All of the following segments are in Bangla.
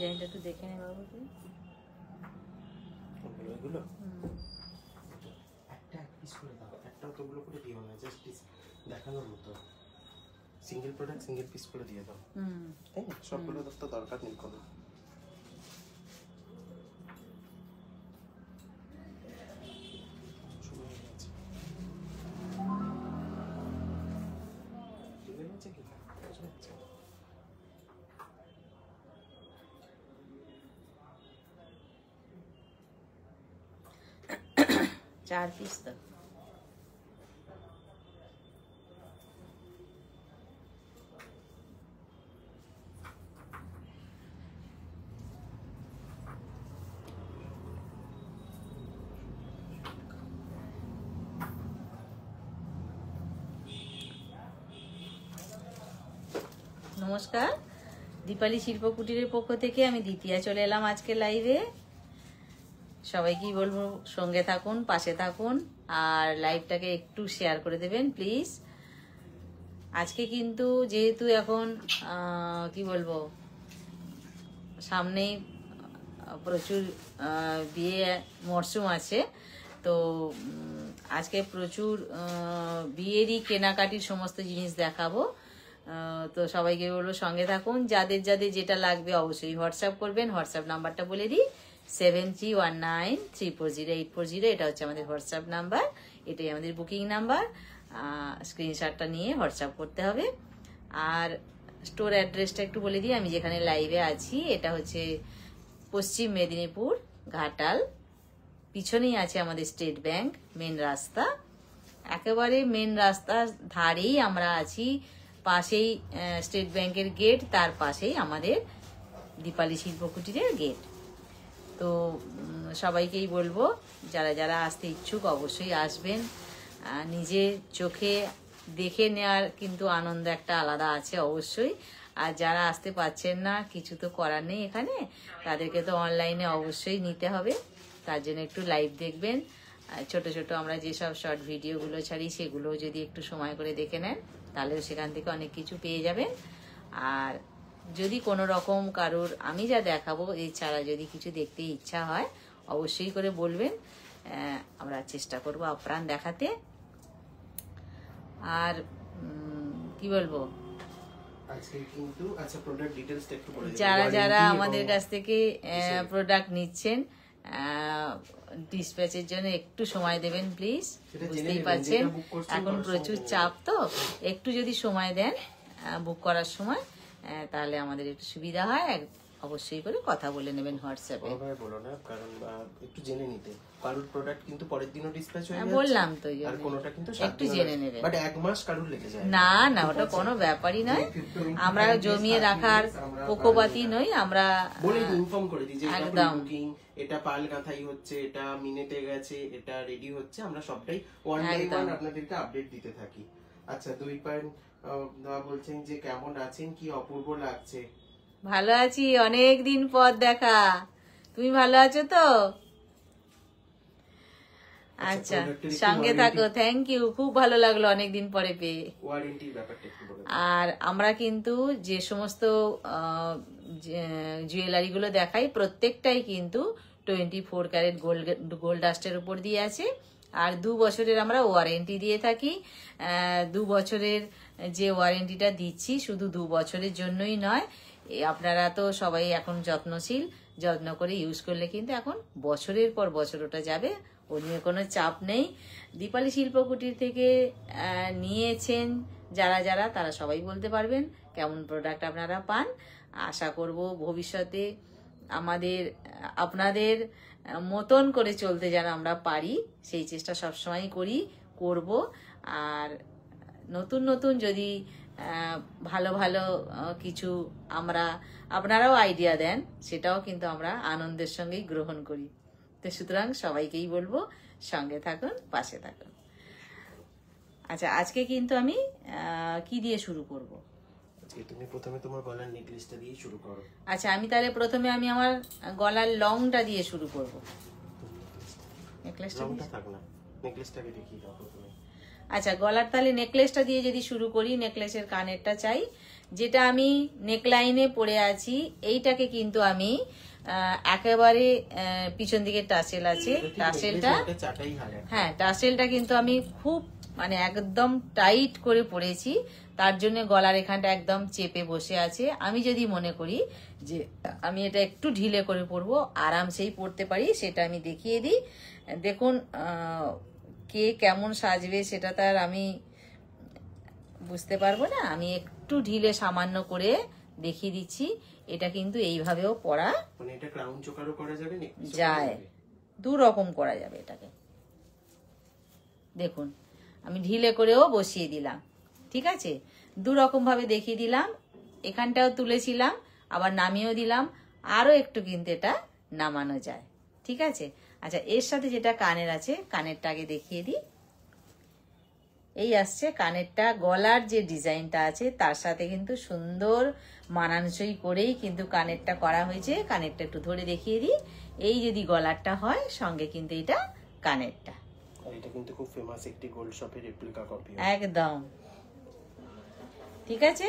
ডিজাইনটা একটু দেখে নে বাবু তুই। এগুলো একটা এক পিস করে দাও, একটা অতগুলো করে দিও না, জাস্ট দেখানোর মতো সিঙ্গেল প্রোডাক্ট সিঙ্গেল পিস করে দিয়ে দাও। তাই না, সবগুলো তো দরকার নেই কোনো। चार पीस तक নমস্কার, দীপালি শিল্প কুটিরের পক্ষ থেকে আমি দ্বিতীয়া চলে এলাম আজকে লাইভে। সবাইকেই বলবো সঙ্গে থাকুন, পাশে থাকুন, আর লাইভটাকে একটু শেয়ার করে দেবেন প্লিজ। আজকে কিন্তু যেহেতু এখন কি বলবো, সামনেই প্রচুর বিয়ে মরশুম আছে, তো আজকে প্রচুর বিয়েরই কেনাকাটির সমস্ত জিনিস দেখাবো। তো সবাইকে বলবো সঙ্গে থাকুন। যাদের যাদের যেটা লাগবে অবশ্যই হোয়াটসঅ্যাপ করবেন। হোয়াটসঅ্যাপ নাম্বারটা বলে দিই, 7319340840। এটা হচ্ছে আমাদের হোয়াটসঅ্যাপ নাম্বার, এটাই আমাদের বুকিং নাম্বার। স্ক্রিনশটটা নিয়ে হোয়াটসঅ্যাপ করতে হবে। আর স্টোর অ্যাড্রেসটা একটু বলে দিই, আমি যেখানে লাইভে আছি এটা হচ্ছে পশ্চিম মেদিনীপুর, ঘাটাল। পিছনেই আছে আমাদের স্টেট ব্যাংক মেন রাস্তা, একেবারে মেন রাস্তার ধারেই আমরা আছি। পাশেই স্টেট ব্যাংকের গেট, তার পাশেই আমাদের দীপালি শিল্প কুটিরের গেট। তো সবাইকেই বলবো যারা যারা আসতে ইচ্ছুক অবশ্যই আসবেন। নিজে চোখে দেখে নেওয়ার কিন্তু আনন্দ একটা আলাদা আছে অবশ্যই। আর যারা আসতে পারছেন না, কিছু তো করার নেই এখানে, তাদেরকে তো অনলাইনে অবশ্যই নিতে হবে। তার জন্য একটু লাইভ দেখবেন। ছোট ছোট আমরা যেসব শর্ট ভিডিওগুলো ছাড়ি সেগুলো যদি একটু সময় করে দেখে নেন, তাহলেও সেখান থেকে অনেক কিছু পেয়ে যাবেন। আর যদি কোনো রকম কারোর আমি যা দেখাবো এছাড়া যদি কিছু দেখতে ইচ্ছা হয় অবশ্যই করে বলবেন, আমরা চেষ্টা করব আপ্রাণ দেখাতে। আর কি বলবো, যারা যারা আমাদের কাছ থেকে প্রোডাক্ট নিচ্ছেন ডিসপ্যাচের জন্য একটু সময় দেবেন প্লিজ। বুঝতেই পারছেন এখন প্রচুর চাপ, তো একটু যদি সময় দেন বুক করার সময়, তাহলে আমাদের একটু সুবিধা হয়। অবশ্যই করে কথা বলে নেবেন হোয়াটসঅ্যাপে। বলো না, কারণ একটু জেনে নিতে, কারোর প্রোডাক্ট কিন্তু পরের দিনও ডিসপ্যাচ হয়ে যাচ্ছে, বললাম তো, আর কোনোটা কিন্তু একটু জেনে নেবেন। বাট এক মাস কারোর লেগে যায় না না, ওটা কোনো ব্যাপারই নয়। আমরা জমিয়ে রাখার পক্ষপাতী নই, আমরা বলে ইনফর্ম করে দিই যে এটা বুকিং, এটা পাল কাঁথাই হচ্ছে, এটা মিনিটে গেছে, এটা রেডি হচ্ছে, আমরা সবটাই ওয়ান বাই ওয়ান আপনাদেরকে আপডেট দিতে থাকি। আচ্ছা, 2 পয়েন্ট বলছেন যে কেমন আছেন, কি অপূর্ব লাগছে। ভালো আছি, অনেক দিন পর দেখা। তুমি ভালো আছো তো? আচ্ছা, সঙ্গে থাকো। থ্যাংক ইউ, খুব ভালো লাগলো অনেকদিন পরে পেয়ে। ওয়ারেন্টির ব্যাপারটা একটু বলো। আর আমরা কিন্তু যে সমস্ত জুয়েলারি গুলো দেখাই প্রত্যেকটাই কিন্তু 24 ক্যারেট গোল্ড ডাস্টের উপর দিয়ে আছে। আর 2 বছরের আমরা ওয়ারেন্টি দিয়ে থাকি। 2 বছরের যে ওয়ারেন্টিটা দিচ্ছি শুধু 2 বছরের জন্যই নয়, আপনারা তো সবাই এখন যত্নশীল, যত্ন করে ইউজ করলে কিন্তু এখন বছরের পর বছর ওটা যাবে, ও নিয়ে কোনো চাপ নেই। দীপালি শিল্প কুটির থেকে নিয়েছেন যারা যারা, তারা সবাই বলতে পারবেন কেমন প্রোডাক্ট আপনারা পান। আশা করব ভবিষ্যতে আপনাদের মতন করে চলতে যেন আমরা পারি, সেই চেষ্টা সবসময় করব। আর নতুন নতুন যদি ভালো ভালো কিছু আপনারাও আইডিয়া দেন, সেটাও কিন্তু আমরা আনন্দের সঙ্গেই গ্রহণ করি। তো সুতরাং সবাইকেই বলবো সঙ্গে থাকুন, পাশে থাকুন। আচ্ছা, আজকে কিন্তু আমি কি দিয়ে শুরু করব? তুমি প্রথমে তোমার গলার নেকলেসটা দিয়ে শুরু করো। আচ্ছা, আমি তাহলে প্রথমে আমার গলার লংটা দিয়ে শুরু করব। নেকলেসটা লংটা থাক না, নেকলেসটাকে দেখিয়ে দাও প্রথমে। আচ্ছা, গলার তালে নেকলেসটা দিয়ে যদি শুরু করি, নেকলেসের কানেরটা চাই। যেটা আমি নেকলাইনে পরে আছি এইটাকে কিন্তু আমি একেবারে পিছন দিকে টাসেল আছে, টাসেলটা, হ্যাঁ টাসেলটা কিন্তু আমি খুব মানে একদম টাইট করে পরেছি, তার জন্য গলার এখানটা একদম চেপে বসে আছে। আমি যদি মনে করি যে আমি এটা একটু ঢিলে করে পরবো, আরামসেই পরতে পারি, সেটা আমি দেখিয়ে দিই। দেখুন কে কেমন সাজবে সেটা তার আমি বুঝতে পারবো না, আমি একটু ঢিলে সামান্য করে দেখিয়ে দিচ্ছি। এটা কিন্তু এইভাবেও পরা মানে এটা ক্রাউন চোকারও করা যাবে, যায়, দু রকম করা যাবে এটাকে। দেখুন আমি ঢিলে করেও বসিয়ে দিলাম, ঠিক আছে, দু রকম ভাবে দেখিয়ে দিলাম। এখানটাও তুলেছিলাম, আবার নামিয়েও দিলাম, আরো একটু কিন্তু এটা নামানো যায়, ঠিক আছে। আচ্ছা, এর সাথে যেটা কানের আছে, কানেরটা আগে দেখিয়ে দিই। এই আসছে কানেরটা, গলার যে ডিজাইনটা আছে তার সাথে কিন্তু সুন্দর মানানসই করেই কিন্তু কানেরটা করা হয়েছে। কানেরটা একটু ধরে দেখিয়ে দিই। এই যদি গলারটা হয়, সঙ্গে কিন্তু এটা কানেরটা। এটা কিন্তু খুব ফেমাস একটি গোল্ড শপের রেপ্লিকা কপি, একদম ঠিক আছে।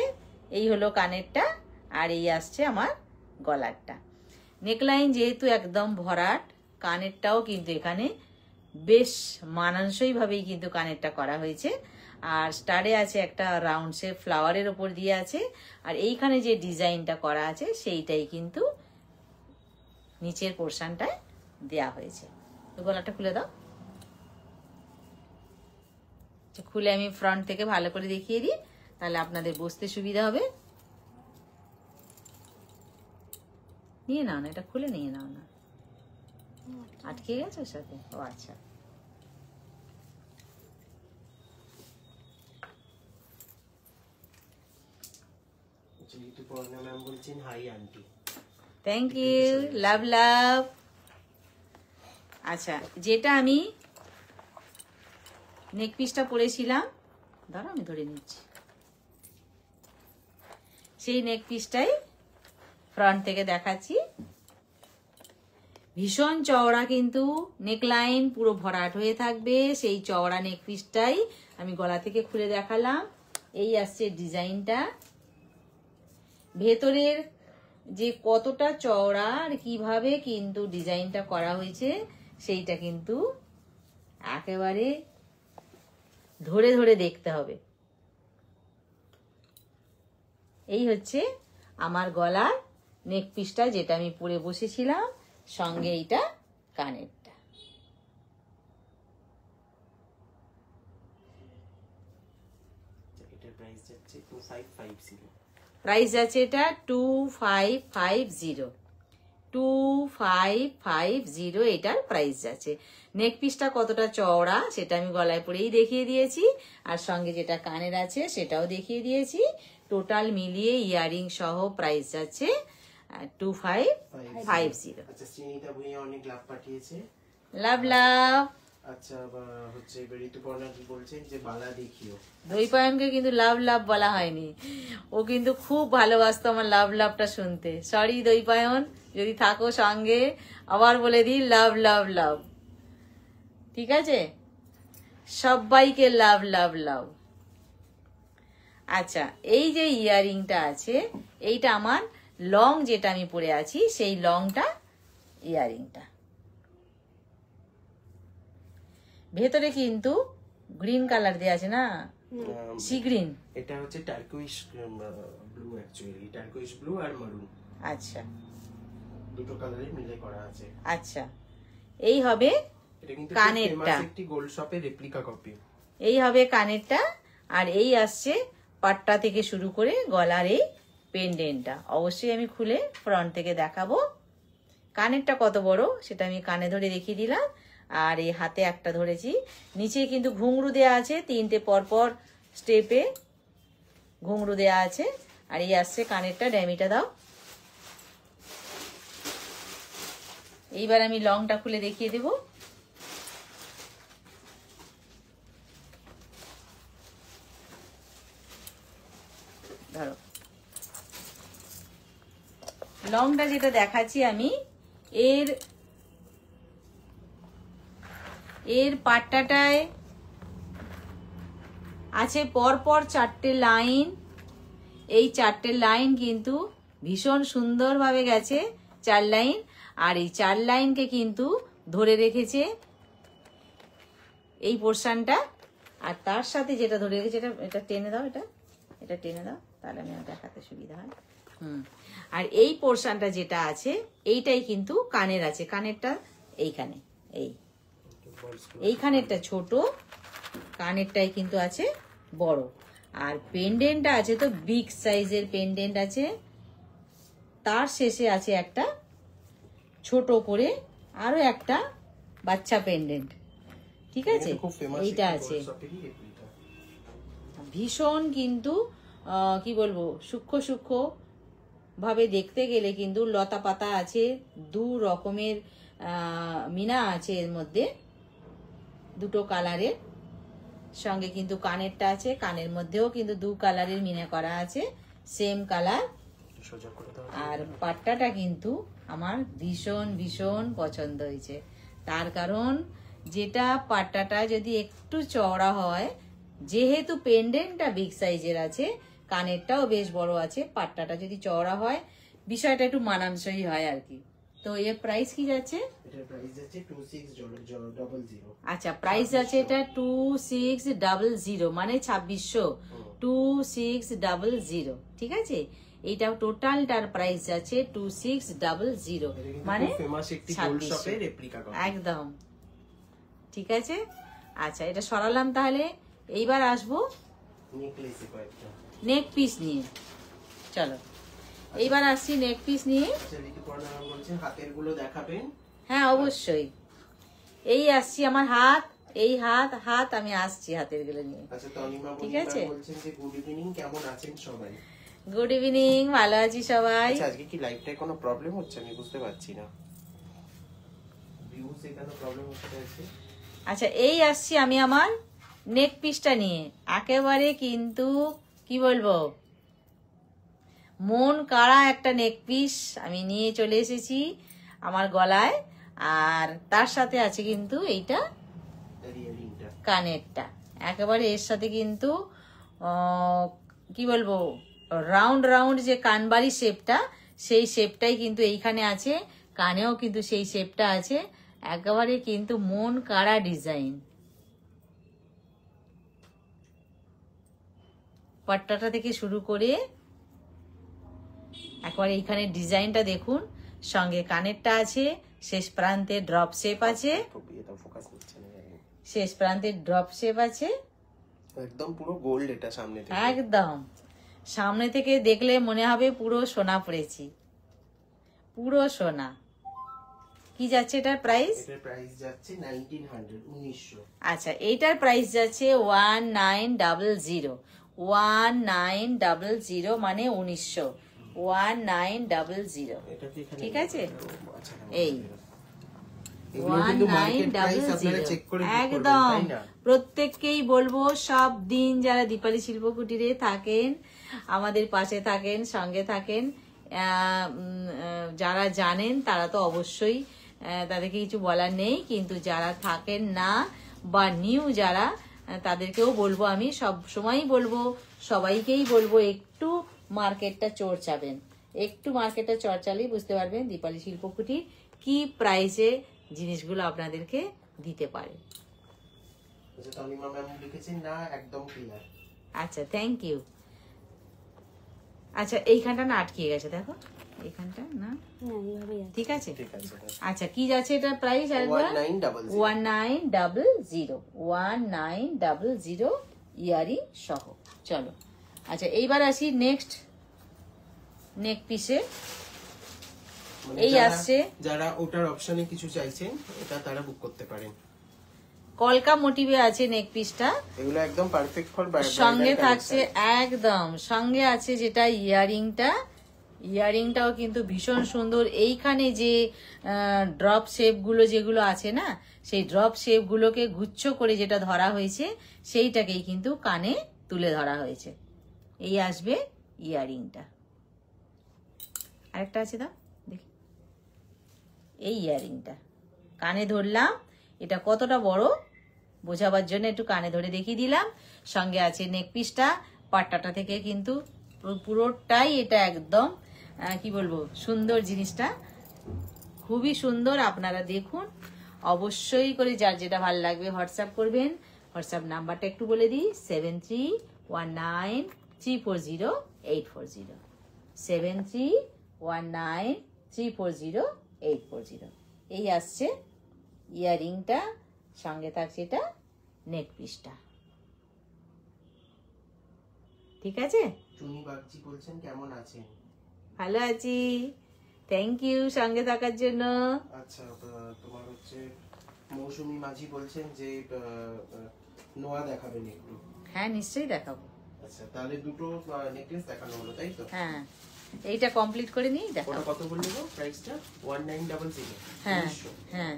এই হলো কানেরটা, আর এই আসছে আমার গলারটা। নেকলাইন যেহেতু একদম ভরাট, কানেরটাও কিন্তু এখানে বেশ মানানসই ভাবেই কিন্তু কানেরটা করা হয়েছে। আর স্টারে আছে একটা রাউন্ড শেপ ফ্লাওয়ারের ওপর দিয়ে আছে, আর এইখানে যে ডিজাইনটা করা আছে সেইটাই কিন্তু নিচের পোর্শনটায় দেয়া হয়েছে। তো গলাটা খুলে দাও। খুলে আমি ফ্রন্ট থেকে ভালো করে দেখিয়ে দিই, তাহলে আপনাদের বুঝতে সুবিধা হবে। নিয়ে নাও না, এটা খুলে নিয়ে নাও না, আটকে গেছে ওর সাথে। ও আচ্ছা, থ্যাংক ইউ, লাভ লাভ। আচ্ছা, যেটা আমি নেক পিসটা পরেছিলাম, দাঁড়া আমি ধরে নিচ্ছি, সেই নেক পিসটাই ফ্রন্ট থেকে দেখাচ্ছি। ভীষণ চওড়া কিন্তু নেকলাইন, পুরো ভরাট হয়ে থাকবে, সেই চওড়া নেক পিসটাই আমি গলা থেকে খুলে দেখালাম। এই আসছে ডিজাইনটা, ভেতরের যে কতটা চওড়া আর কিভাবে কিন্তু ডিজাইনটা করা হয়েছে সেইটা কিন্তু একেবারে ধরে ধরে দেখতে হবে। এই হচ্ছে আমার গলার নেক পিসটা, যেটা আমি পরে বসেছিলাম, সঙ্গে এইটা কানেরটা। প্রাইস আছে এটা 2550, 2550 এটার প্রাইস আছে। নেক পিসটা কতটা চওড়া সেটা আমি গলায় পরেই দেখিয়ে দিয়েছি, আর সঙ্গে যেটা কানের আছে সেটাও দেখিয়ে দিয়েছি। টোটাল মিলিয়ে ইয়ারিং সহ প্রাইস আছে 2550। আচ্ছা, শ্রীনিতা ভুঁইয়া অনেক লাভ পাঠিয়েছে, লাভ লাভ। আচ্ছা, হচ্ছে ঋতুপর্ণা কি বলছেন যে বালা দেখিও। দইপায়নকে কিন্তু লাভ লাভ বলা হয়নি, ও কিন্তু খুব ভালোবাসতো আমার লাভ লাভটা শুনতে। সরি দইপায়ন, যদি থাকো সঙ্গে আবার বলে দিই লাভ লাভ লাভ, ঠিক আছে, সবাইকে লাভ লাভ লাভ। আচ্ছা, এই যে ইয়ারিংটা আছে, এইটা আমার লং, যেটা আমি পরে আছি সেই লংটা ইয়ারিংটা। ভেতরে কিন্তু গ্রিন কালার দেয়া আছে না, সি গ্রিন, এটা হচ্ছে টার্কুইশ ব্লু, অ্যাকচুয়ালি টার্কুইশ ব্লু আর মারুন। আচ্ছা, দুটো কালারে মিলে করা আছে। আচ্ছা, এই হবে কানেরটা, একটি গোল্ড শপের রেপ্লিকা কপি। এই হবে কানেরটা, আর এই আসছে পাট্টা থেকে শুরু করে গলার এই পেন্ডেন্টটা। অবশ্যই আমি খুলে ফ্রন্ট থেকে দেখাবো। কানেরটা কত বড় সেটা আমি কানে ধরে দেখিয়ে দিলাম, আর এই হাতে একটা ধরেছি। নিচে কিন্তু ঘুঙরু দেয়া আছে, 3টে পরপর স্টেপে ঘুঙরু দেয়া আছে। আর এই আসছে কানেরটা, ড্যামিটা দাও। এইবার আমি লংটা খুলে দেখিয়ে দেব। ধরো, লংটা যেটা দেখাচ্ছি আমি, এর পাট্টাটায় আছে পরপর 4টে লাইন। এই 4টে লাইন কিন্তু ভীষণ সুন্দরভাবে গেছে, 4 লাইন। আর এই 4 লাইনকে কিন্তু ধরে রেখেছে এই পোর্শনটা, আর তার সাথে যেটা ধরে রেখেছে, এটা টেনে দাও, এটা টেনে দাও, তাহলে আমি দেখাতে সুবিধা হয়। আর এই পোর্শনটা যেটা আছে এইটাই কিন্তু কানের আছে, কানেরটা এইখানে, এইখানেরটা ছোট, কানেরটাই কিন্তু আছে বড়। আর পেন্ডেন্টটা আছে তো বিগ সাইজের পেন্ডেন্ট আছে, তার শেষে আছে একটা ছোট করে আরো একটা বাচ্চা পেন্ডেন্ট, ঠিক আছে? এইটা আছে ভীষণ কিন্তু কি বলবো, সূক্ষ্ম সূক্ষ্ম ভাবে দেখতে গেলে কিন্তু লতা পাতা আছে, 2 রকমের মিনা আছে এর মধ্যে, 2টো কালারের সঙ্গে কিন্তু কানেরটা আছে, কানের মধ্যেও কিন্তু 2 কালারের মিনা করা আছে, সেম কালার। আর পাট্টাটা কিন্তু আমার ভীষণ ভীষণ পছন্দ হয়েছে, তার কারণ যেটা পাট্টাটা যদি একটু চওড়া হয়, যেহেতু পেন্ডেন্টটা বিগ সাইজের আছে, কানেরটাও বেশ বড় আছে, পাট্টাটা যদি চওড়া হয় বিষয়টা একটু মানানসই হয় আর কি। তো এর প্রাইস কি যাচ্ছে? এটার প্রাইস যাচ্ছে 2600। আচ্ছা, প্রাইস আছে এটা 2600, মানে 2600, 2600, ঠিক আছে? এইটা টোটালটার প্রাইস যাচ্ছে 2600, মানে ফেমাস একটি গোল্ড শপের রেপ্লিকা কপি একদম, ঠিক আছে? আচ্ছা, এটা সরালাম, তাহলে এইবার আসবো নেকলেসে কয়েকটা নেক পিস নিয়ে। চলো এইবার আসছি নেক পিস নিয়ে। আচ্ছা, দেখি পড়ানো বলছেন হাতের গুলো দেখাবেন। হ্যাঁ অবশ্যই, এই আসছি আমার হাত, এই হাত আমি আসছি হাতের গুলো নিয়ে। আচ্ছা, তনিমা ঠিক আছে, বলছেন যে গুড ইভিনিং, কেমন আছেন সবাই? গুড ইভিনিং, ভালো আছি সবাই। আচ্ছা, আজকে কি লাইভটায় কোনো প্রবলেম হচ্ছে? আমি বুঝতে পারছি না, ভিউজ এখানে প্রবলেম হচ্ছে। আচ্ছা, এই আসছি আমি আমার নেক পিসটা নিয়ে, একেবারে কিন্তু কি বলবো, মন কাড়া একটা নেক পিস আমি নিয়ে চলে এসেছি আমার গলায়। আর তার সাথে আছে কিন্তু এইটা কানেরটা, একেবারে এর সাথে কিন্তু কি বলবো, রাউন্ড রাউন্ড যে কানবাড়ি শেপটা, সেই শেপটাই কিন্তু এইখানে আছে, কানেও কিন্তু সেই শেপটা আছে, একেবারে কিন্তু মন কাড়া ডিজাইন। পাট্টাটা থেকে শুরু করে একবার এইখানে ডিজাইনটা দেখুন, সঙ্গে কানেরটা আছে, শেষ প্রান্তে ড্রপ শেপ আছে, শেষ প্রান্তে ড্রপ শেপ আছে, একদম পুরো গোল্ড। এটা সামনে থেকে, একদম সামনে থেকে দেখলে মনে হবে পুরো সোনা পড়েছি, পুরো সোনা। কি যাচ্ছে এটার প্রাইস? এটার প্রাইস যাচ্ছে 1900। আচ্ছা, এইটার প্রাইস যাচ্ছে 1900, 1900, মানে 1900, 1900, ঠিক আছে? এই 1900, একদম। প্রত্যেককেই বলবো, সব দিন যারা দীপালি শিল্প কুটিরে থাকেন, আমাদের পাশে থাকেন, সঙ্গে থাকেন, যারা জানেন তারা তো অবশ্যই, তাদেরকে কিছু বলার নেই, কিন্তু যারা থাকেন না বা নিউ যারা, তাদেরকেও বলবো, আমি সব সময়ই বলবো, সবাইকেই বলবো, একটু মার্কেটটা চর্চাবেন, একটু মার্কেটটা চর্চালেই বুঝতে পারবেন দীপালি শিল্প কুটির কি প্রাইসে জিনিসগুলো আপনাদেরকে দিতে পারে। আচ্ছা, থ্যাংক ইউ। আচ্ছা, এইখানটা না আটকে গেছে, দেখো এইখানটা না, ঠিক আছে? আচ্ছা, কি যাচ্ছে এটা প্রাইস? 1900, ইয়ারিং সহ। চলো, আচ্ছা এইবার আসি নেক্সট নেক পিসে। এই আসছে, যারা ওটার অপশনে কিছু চাইছেন, এটা তারা বুক করতে পারেন। কলকা মোটিভে আছে নেক পিসটা, এগুলো একদম পারফেক্ট ফর সঙ্গে থাকছে, একদম সঙ্গে আছে যেটা ইয়ারিংটা, ইয়ারিংটাও কিন্তু ভীষণ সুন্দর। এইখানে যে ড্রপ শেপ গুলো যেগুলো আছে না, সেই ড্রপ শেপ গুলোকে গুচ্ছ করে যেটা ধরা হয়েছে, সেইটাকেই কিন্তু কানে তুলে ধরা হয়েছে। এই আসবে ইয়ারিংটা, আরেকটা আছে, দাও দেখি, এই ইয়ারিংটা কানে ধরলাম, এটা কতটা বড় বোঝাবার জন্য একটু কানে ধরে দেখিয়ে দিলাম। সঙ্গে আছে নেক পিসটা, পাট্টাটা থেকে কিন্তু পুরোটাই এটা একদম কি বলবো সুন্দর জিনিসটা, খুবই সুন্দর। আপনারা দেখুন, অবশ্যই করে যার যেটা ভালো লাগবে হোয়াটসঅ্যাপ করবেন। হোয়াটসঅ্যাপ নাম্বারটা একটু বলে দিই, 7319340840, 7319340840। এই আসছে ইয়াররিংটা, সঙ্গে থাকছে এটা নেক পিসটা। ঠিক আছে? টুনি বাগচি বলছেন কেমন আছেন? ভালো আছি, থ্যাংক ইউ সঙ্গে থাকার জন্য। আচ্ছা, তোমার হচ্ছে মৌসুমী মাঝি বলছেন যে নোয়া দেখাবেন একটু। হ্যাঁ, নিশ্চয়ই দেখাবো। আচ্ছা, তাহলে দুটো নেকলেস দেখানো হলো, তাই তো? হ্যাঁ, এইটা কমপ্লিট করে নিই, দেখাবো। ওটা কত বললে গো প্রাইসটা? 1900। হ্যাঁ হ্যাঁ।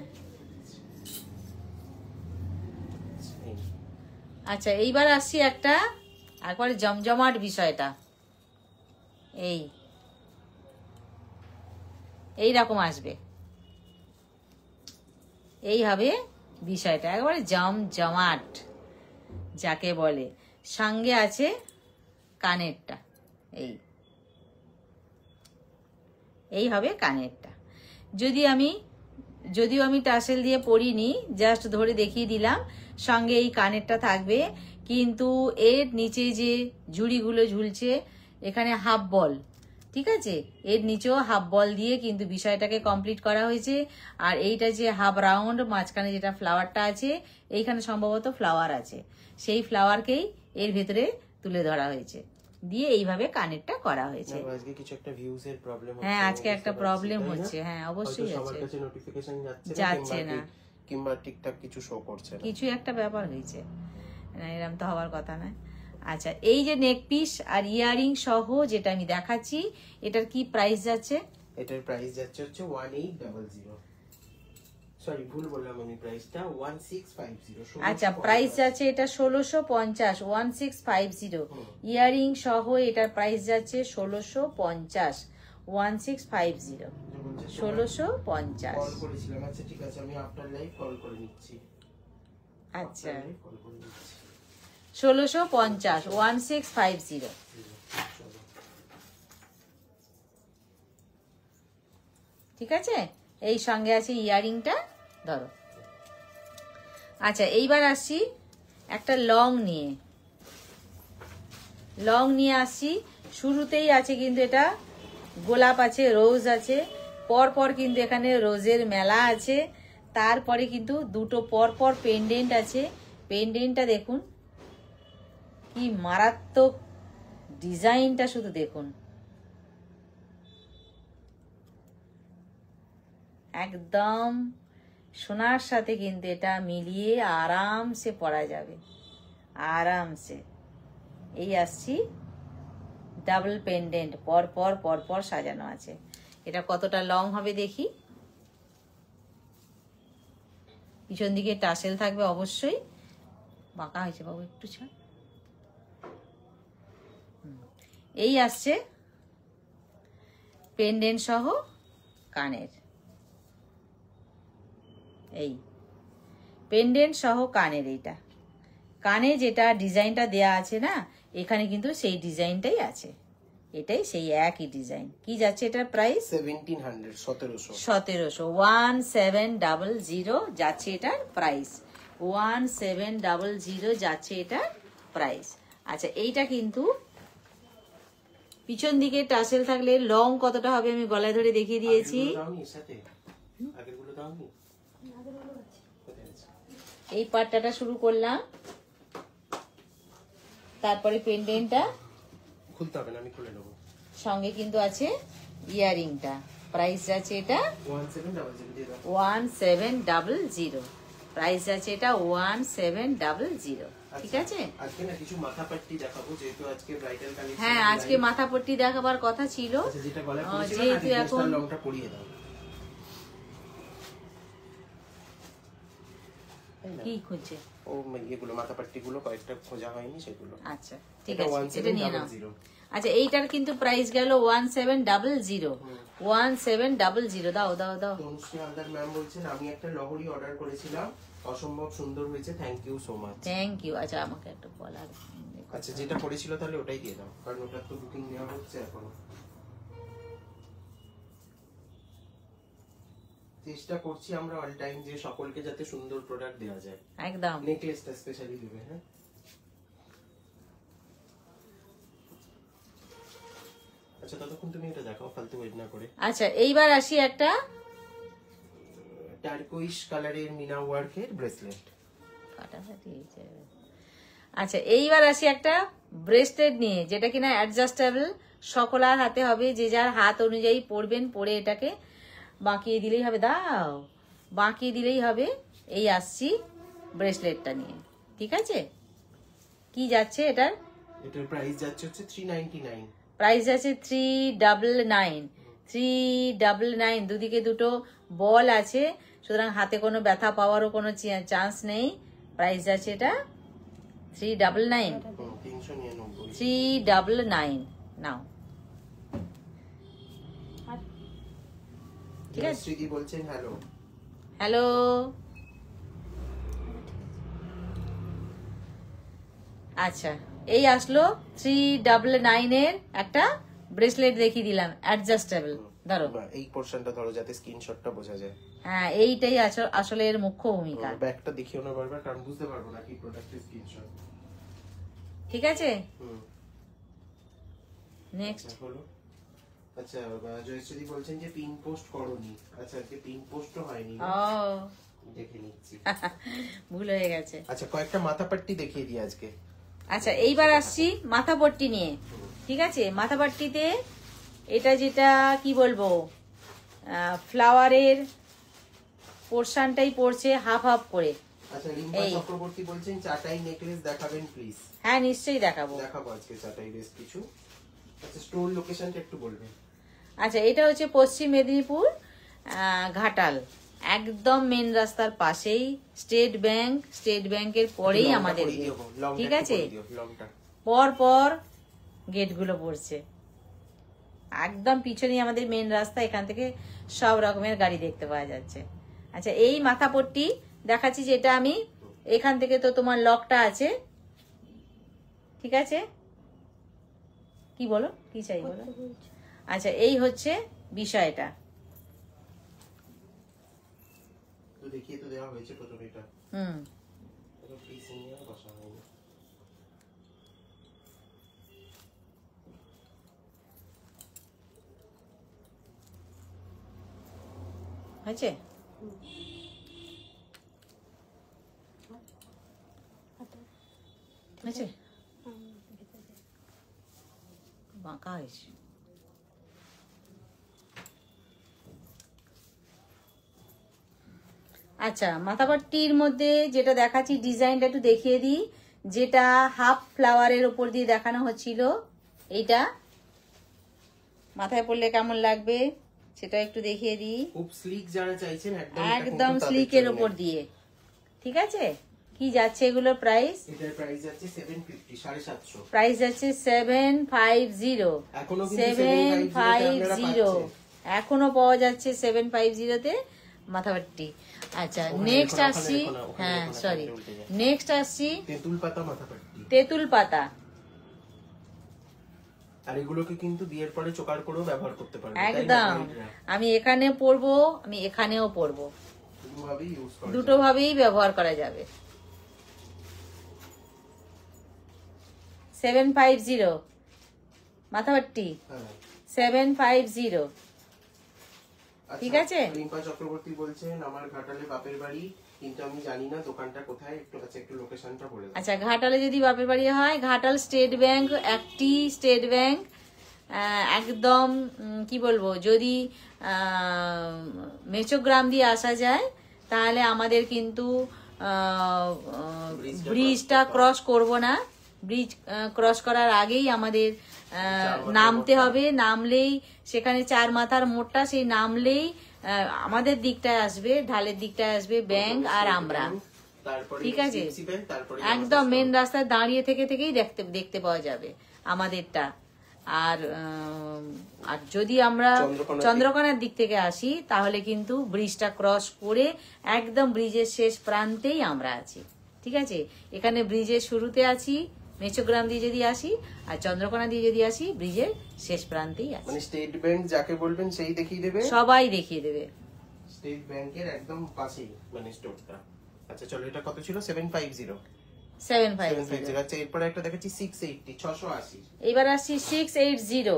আচ্ছা, এইবার আসছি একটা একবারে জমজমাট বিষয়টা। এই রকম আসবে, এই হবে বিষয়টা, একবারে জমজমাট যাকে বলে। সঙ্গে আছে কানেরটা, এই হবে কানেরটা। যদিও আমি টাসেল দিয়ে পরিনি, জাস্ট ধরে দেখিয়ে দিলাম। সঙ্গে এই কানেরটা থাকবে, কিন্তু এর নিচে যে ঝুড়িগুলো ঝুলছে এখানে হাফ বল, ঠিক আছে, এর নিচেও হাফ বল দিয়ে কিন্তু বিষয়টাকে কমপ্লিট করা হয়েছে। আর এইটা যে হাফ রাউন্ড, মাঝখানে যেটা ফ্লাওয়ারটা আছে, এইখানে সম্ভবত ফ্লাওয়ার আছে, সেই ফ্লাওয়ারকেই এর ভেতরে তুলে ধরা হয়েছে, দিয়ে এইভাবে কানেরটা করা হয়েছে। আজকে কিছু একটা ভিউজ এর প্রবলেম হচ্ছে। হ্যাঁ, আজকে একটা প্রবলেম হচ্ছে। হ্যাঁ, অবশ্যই সবার আছে, কাছে নোটিফিকেশন যাচ্ছে না, কিংবা ঠিকঠাক কিছু শো করছে না, কিছু একটা ব্যাপার হয়েছে, এরকম তো হওয়ার কথা নয়। আচ্ছা, এই যে নেক পিস আর ইয়ারিং সহ যেটা আমি দেখাচ্ছি, এটার কি প্রাইস যাচ্ছে? এটার প্রাইস যাচ্ছে হচ্ছে 1800। সরি, ভুল বললাম আমি প্রাইসটা, 1650। আচ্ছা, প্রাইস যাচ্ছে এটা 1650, 1650। ইয়ারিং সহ এটার প্রাইস যাচ্ছে 1650, 1650, 1650। কল করেছিলাম। আচ্ছা, ঠিক আছে, আমি আফটার লাইভ কল করে নিচ্ছি। আচ্ছা, কল করে নিচ্ছি। 1650, 1650। ঠিক আছে, এই সঙ্গে আছে ইয়ারিংটা, ধরো। আচ্ছা, এইবার আসছি একটা লং নিয়ে আসছি। শুরুতেই আছে কিন্তু এটা গোলাপ আছে, রোজ আছে, পরপর কিন্তু এখানে রোজের মেলা আছে। তারপরে কিন্তু দুটো পরপর পেন্ডেন্ট আছে। পেন্ডেন্টটা দেখুন কি মারাত্মক ডিজাইনটা, শুধু দেখুন, একদম সোনার সাথে কিন্তু এটা মিলিয়ে আরামসে পরা যাবে, আরামসে। এই আসছি ডাবল পেন্ডেন্ট, পরপর সাজানো আছে। এটা কতটা লং হবে দেখি। পিছন দিকে টাসেল থাকবে অবশ্যই। বাঁকা হয়েছে বাবু, একটু ছাড়। এই আসছে পেন্ডেন্ট সহ কানের, এই পেন্ডেন্ট সহ কানের। এইটা কানে যেটা ডিজাইনটা দেয়া আছে না, এখানে কিন্তু সেই ডিজাইনটাই আছে, এটাই সেই একই ডিজাইন। কি যাচ্ছে এটার প্রাইস? 1700, 1700, 1700 যাচ্ছে এটার প্রাইস, 1700 যাচ্ছে এটার প্রাইস। আচ্ছা, এইটা কিন্তু পিছন দিকে টাসেল থাকলে লং কতটা হবে আমি গলায় ধরে দেখিয়ে দিয়েছি। এই পাট্টাটা শুরু করলাম, তারপরে পেন্ডেন্টটা খুলতে হবে না, আমি খুলে নেব। সঙ্গে কিন্তু আছে ইয়ারিংটা। প্রাইস যাচ্ছে এটা 1700, প্রাইস যাচ্ছে এটা 1700। ঠিক আছে, আজকে না কিছু মাথা পাট্টি দেখাবো, যেহেতু আজকে ব্রাইডাল কালেকশন। হ্যাঁ, আজকে মাথা পট্টি দেখাবার কথা ছিল, যেটা গলায় যেহেতু এখন লংটা পরিয়ে দাও। কি খুঁজছে? ও এগুলো মাথা পাট্টি গুলো কয়েকটা খোঁজা হয়নি, সেগুলো। আচ্ছা, ঠিক আছে, এটা নিয়ে নাও। আচ্ছা, এইটার কিন্তু প্রাইস গেল 1700, 1700। দাও। তনুশ্রী হালদার ম্যাম বলছেন, আমি একটা লহরি অর্ডার করেছিলাম, অসম্ভব সুন্দর হয়েছে, thank you so much. Thank you. আচ্ছা আমাকে একটা বলার, আচ্ছা যেটা পড়েছিল তাহলে ওটাই দিয়ে দাও, কারণ ওটার তো বুকিং নেওয়া হচ্ছে এখনো। চেষ্টা করছি আমরা অল টাইম যে সকলকে যাতে সুন্দর প্রোডাক্ট দেওয়া যায়। একদম। নেকলেসটা স্পেশালি দিবে। হ্যাঁ আচ্ছা ততক্ষণ তুমি এটা দেখাও, ফালতু ওয়েট না করে। আচ্ছা এইবার আসি একটা টার্কোইশ কালারের মিনা ওয়ার্কের ব্রেসলেট। ফাটাফাটি হয়েছে। আচ্ছা এইবার আসি একটা ব্রেসলেট নিয়ে, যেটা কিনা অ্যাডজাস্টেবল, সকলার হাতে হবে, যে যার হাত অনুযায়ী পরবেন, পরে এটাকে বাঁকিয়ে দিলেই হবে। দাও, বাঁকিয়ে দিলেই হবে। এই আসছি ব্রেসলেটটা নিয়ে, ঠিক আছে? কি যাচ্ছে এটার? এটার প্রাইস যাচ্ছে হচ্ছে 399। প্রাইস আছে 399। 399, দুদিকে দুটো বল আছে, সুতরাং হাতে কোনো ব্যথা পাওয়ারও কোনো চান্স নেই। প্রাইস আছে এটা 399। 399 নাও, ঠিক আছে? শ্রীদি বলছেন হ্যালো। হ্যালো। আচ্ছা এই আসলো 399 এর একটা ব্রেসলেট দেখিয়ে দিলাম, অ্যাডজাস্টেবল। ধরো এই পোরশনটা ধরো যাতে স্ক্রিনশটটা বোঝা যায়। হ্যাঁ এইটাই আসলে এর মুখ্য ভূমিকা। ব্যাকটা দেখিও না বারবার, কারণ বুঝতে পারবো না কি প্রোডাক্টের স্ক্রিনশট। ঠিক আছে, নেক্সট হলো। আচ্ছা জয়শ্রী বলছেন যে পিন পোস্ট করোনি। আচ্ছা আজকে পিন পোস্টও হয়নি, ও দেখে নিচ্ছি। ভুল হয়ে গেছে। আচ্ছা কয়েকটা মাথাপাট্টি দেখিয়ে দিই আজকে। আচ্ছা এইবার আসছি মাথাপট্টি নিয়ে, ঠিক আছে? মাথাপট্টিতে এটা যেটা কি বলবো, ফ্লাওয়ারের পোর্শনটাই পড়ছে হাফ হাফ করে। আচ্ছা রিম্পা চক্রবর্তী বলছেন চাটাই নেকলেস দেখাবেন প্লিজ। হ্যাঁ নিশ্চয়ই দেখাবো আজকে চাটাই বেশ কিছু। আচ্ছা স্টোর লোকেশনটা একটু বলবেন। আচ্ছা এটা হচ্ছে পশ্চিম মেদিনীপুর, ঘাটাল, একদম মেন রাস্তার পাশেই স্টেট ব্যাংকের পরেই আমাদের, ঠিক আছে? পর পর গেটগুলো পড়ছে, একদম পিছনেই আমাদের মেন রাস্তা, এখান থেকে সব রকমের গাড়ি দেখতে পাওয়া যাচ্ছে। আচ্ছা এই মাথাপট্টি দেখাচ্ছি, যেটা আমি এখান থেকে, তো তোমার লকটা আছে, ঠিক আছে? কি বলো, কি চাই বলো? আচ্ছা এই হচ্ছে বিষয়টা। তো দেখিয়ে তো দেওয়া হয়েছে প্রথমে এটা। হয়েছে? হয়েছে, বাঁকা হয়েছে। আচ্ছা মাথাপাট্টির মধ্যে যেটা দেখাচ্ছি, ডিজাইনটা একটু দেখিয়ে দিই। যেটা হাফ ফ্লাওয়ারের উপর দিয়ে দেখানো হচ্ছিল, এইটা মাথায় পড়লে কেমন লাগবে সেটা একটু দেখিয়ে দিই। খুব স্লিক যারা চাইছেন একদম স্লিকের উপর দিয়ে, ঠিক আছে? কি যাচ্ছে এগুলোর প্রাইস? এটার প্রাইস যাচ্ছে 750, 750। প্রাইস যাচ্ছে 750। এখনো 750 এখনো পাওয়া যাচ্ছে 750 তে মাথাপাট্টি। আচ্ছা নেক্সট আসছি, হ্যাঁ সরি, নেক্সট আসছি তেঁতুল পাতা মাথাপাট্টি। তেঁতুল পাতা। আর এগুলোকে কিন্তু বিয়ের পরে চোকার করেও ব্যবহার করতে পারবে। একদম, আমি এখানে পরবো, আমি এখানেও পরবো, দুটো ভাবেই ব্যবহার করা যাবে। 750 মাথাপাট্টি, 750, ঠিক আছে? রিম্পা চক্রবর্তী বলছেন আমার ঘাটালে বাপের বাড়ি, কিন্তু আমি জানি না দোকানটা কোথায়, একটু লোকেশনটা বলে দাও। আচ্ছা ঘাটালে যদি বাপের বাড়ি হয়, ঘাটাল স্টেট ব্যাংক, একটি স্টেট ব্যাংক, একদম কি বলবো, যদি মেচোগ্রাম দিয়ে আসা যায় তাহলে আমাদের কিন্তু ব্রিজটা ক্রস করব না, ব্রিজ ক্রস করার আগেই আমাদের নামতে হবে। নামলেই সেখানে 4 মাথার মোড়টা, সেই নামলেই আমাদের দিকটায় আসবে, ঢালের দিকটায় আসবে ব্যাংক আর আমরা, ঠিক আছে? একদম মেন রাস্তায় দাঁড়িয়ে থেকেই দেখতে পাওয়া যাবে আমাদেরটা। আর যদি আমরা চন্দ্রকোনার দিক থেকে আসি তাহলে কিন্তু ব্রিজটা ক্রস করে একদম ব্রিজের শেষ প্রান্তেই আমরা আছি। ঠিক আছে, এখানে ব্রিজের শুরুতে আছি মেচোগ্রাম দিয়ে যদি আসি, আর চন্দ্রকোনা দিয়ে যদি আসি ব্রিজের শেষ প্রান্তেই আছে। মানে স্টেট ব্যাংক যাকে বলবেন সেই দেখিয়ে দেবে, সবাই দেখিয়ে দেবে। স্টেট ব্যাংকের একদম পাশেই মানে স্টোরটা। আচ্ছা চলো, এটা কত ছিল? 750। 750। আচ্ছা এরপরে একটা দেখাচ্ছি 680, 680। এবার আসছি 680,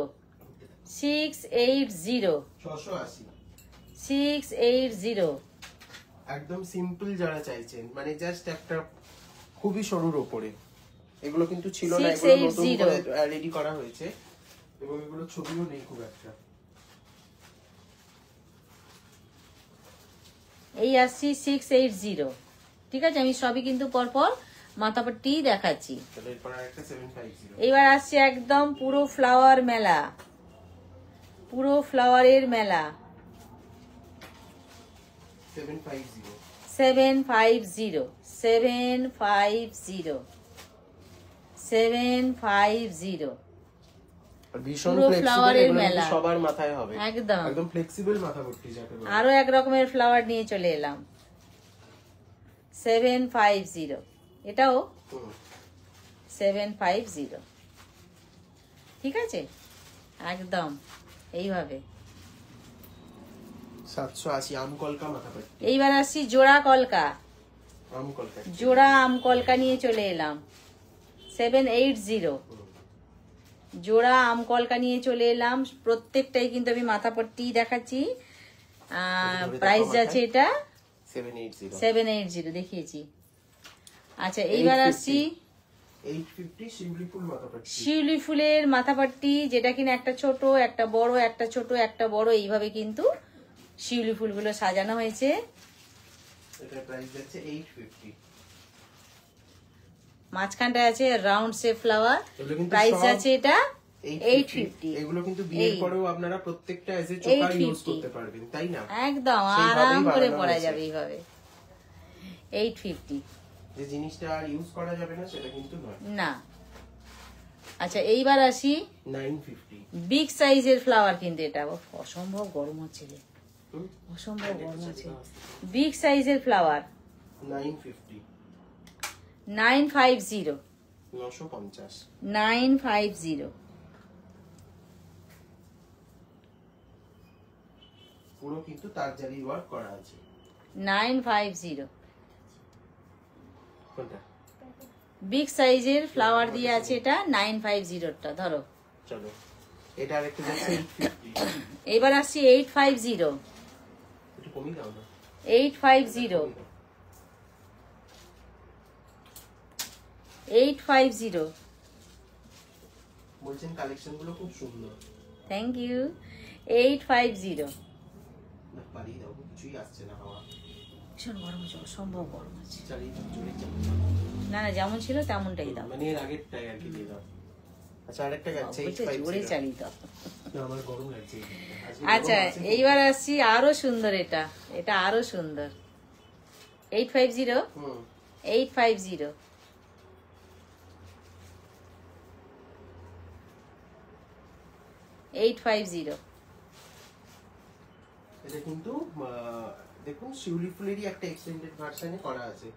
680, 680, 680। একদম সিম্পল যারা চাইছেন, মানে জাস্ট একটা খুবই সরুর উপরে। এগুলো কিন্তু ছিল না, এগুলো নতুন করে রেডি করা হয়েছে এবং এগুলো ছবিও নেই খুব একটা। এই আসছি 680। ঠিক আছে, আমি সবই কিন্তু পরপর মাথাপট্টি দেখাচ্ছি। এবার আসছে একদম পুরো ফ্লাওয়ার মেলা, পুরো ফ্লাওয়ারের মেলা। 750, 750, 750, 750। ভীষণ পুরো ফ্লাওয়ারের ফ্লেক্সিবল, মেলা সবার মাথায় হবে, একদম একদম ফ্লেক্সিবল মাথাপট্টি যাকে বলে। আরো এক রকমের ফ্লাওয়ার নিয়ে চলে এলাম, 750। এটাও 750। ঠিক আছে, একদম এইভাবে। 780 আম কলকা মাথাপট্টি। এইবার আসছি জোড়া কলকা, আম কলকা, জোড়া আম কলকা নিয়ে চলে এলাম, 780। জোড়া আম কলকা নিয়ে চলে এলাম। প্রত্যেকটাই কিন্তু আমি মাথাপট্টি দেখাচ্ছি। প্রাইস যাচ্ছে এটা 780 দেখিয়েছি। আচ্ছা এইবার আসছি 850 শিউলি ফুল মাথাপট্টি। শিউলি ফুলের মাথাপট্টি, যেটা কিনা একটা ছোট একটা বড়, একটা ছোট একটা বড়, এইভাবে কিন্তু শিউলি ফুলগুলো সাজানো হয়েছে। এটা প্রাইস যাচ্ছে 850। মাঝখানটা আছে রাউন্ড শেপ ফ্লাওয়ার, প্রাইস যাচ্ছে এটা 850। এগুলো কিন্তু বিয়ের পরেও আপনারা প্রত্যেকটা এজ এ চোকার ইউজ করতে পারবেন, তাই না? একদম আরাম করে পরা যাবে এইভাবে। 850। যে জিনিসটা আর ইউজ করা যাবে না সেটা কিন্তু নয় না। আচ্ছা এইবার আসি 950। বিগ সাইজের ফ্লাওয়ার, কিন্তু এটা অসম্ভব গরম হচ্ছে, অসম্ভব গরম হচ্ছে। বিগ সাইজের ফ্লাওয়ার 950, 950, 950, 950। পুরো কিন্তু তার জারি ওয়ার্ক করা আছে। 950 কোনটা? বিগ সাইজের ফ্লাওয়ার দিয়ে আছে এটা 950টা। ধরো চলো, এটা আরেকটু যাচ্ছে 850। এবার আসছি 850, একটু কমিয়ে দাও না। 850, 850। বলছেন কালেকশন গুলো খুব সুন্দর। Thank you. 850। না পারি দাও, কিছুই আসছে না হাওয়া। ভীষণ গরম হচ্ছে, অসম্ভব গরম আছে। চালিয়ে দাও, জোরে চালিয়ে না না, যেমন ছিল তেমনটাই দাও। মানে এর আগেরটাই আর কি দিয়ে দাও। আচ্ছা আরেকটা যাচ্ছে বলছে 850। জোরে চালিয়ে দাও। না আমার গরম লাগছে। আচ্ছা এইবার আসছি আরো সুন্দর, এটা এটা আরো সুন্দর। 850, 850, 850। এটা কিন্তু দেখুন শিউলি ফুলেরই একটা এক্সটেন্ডেড ভার্সনে করা আছে,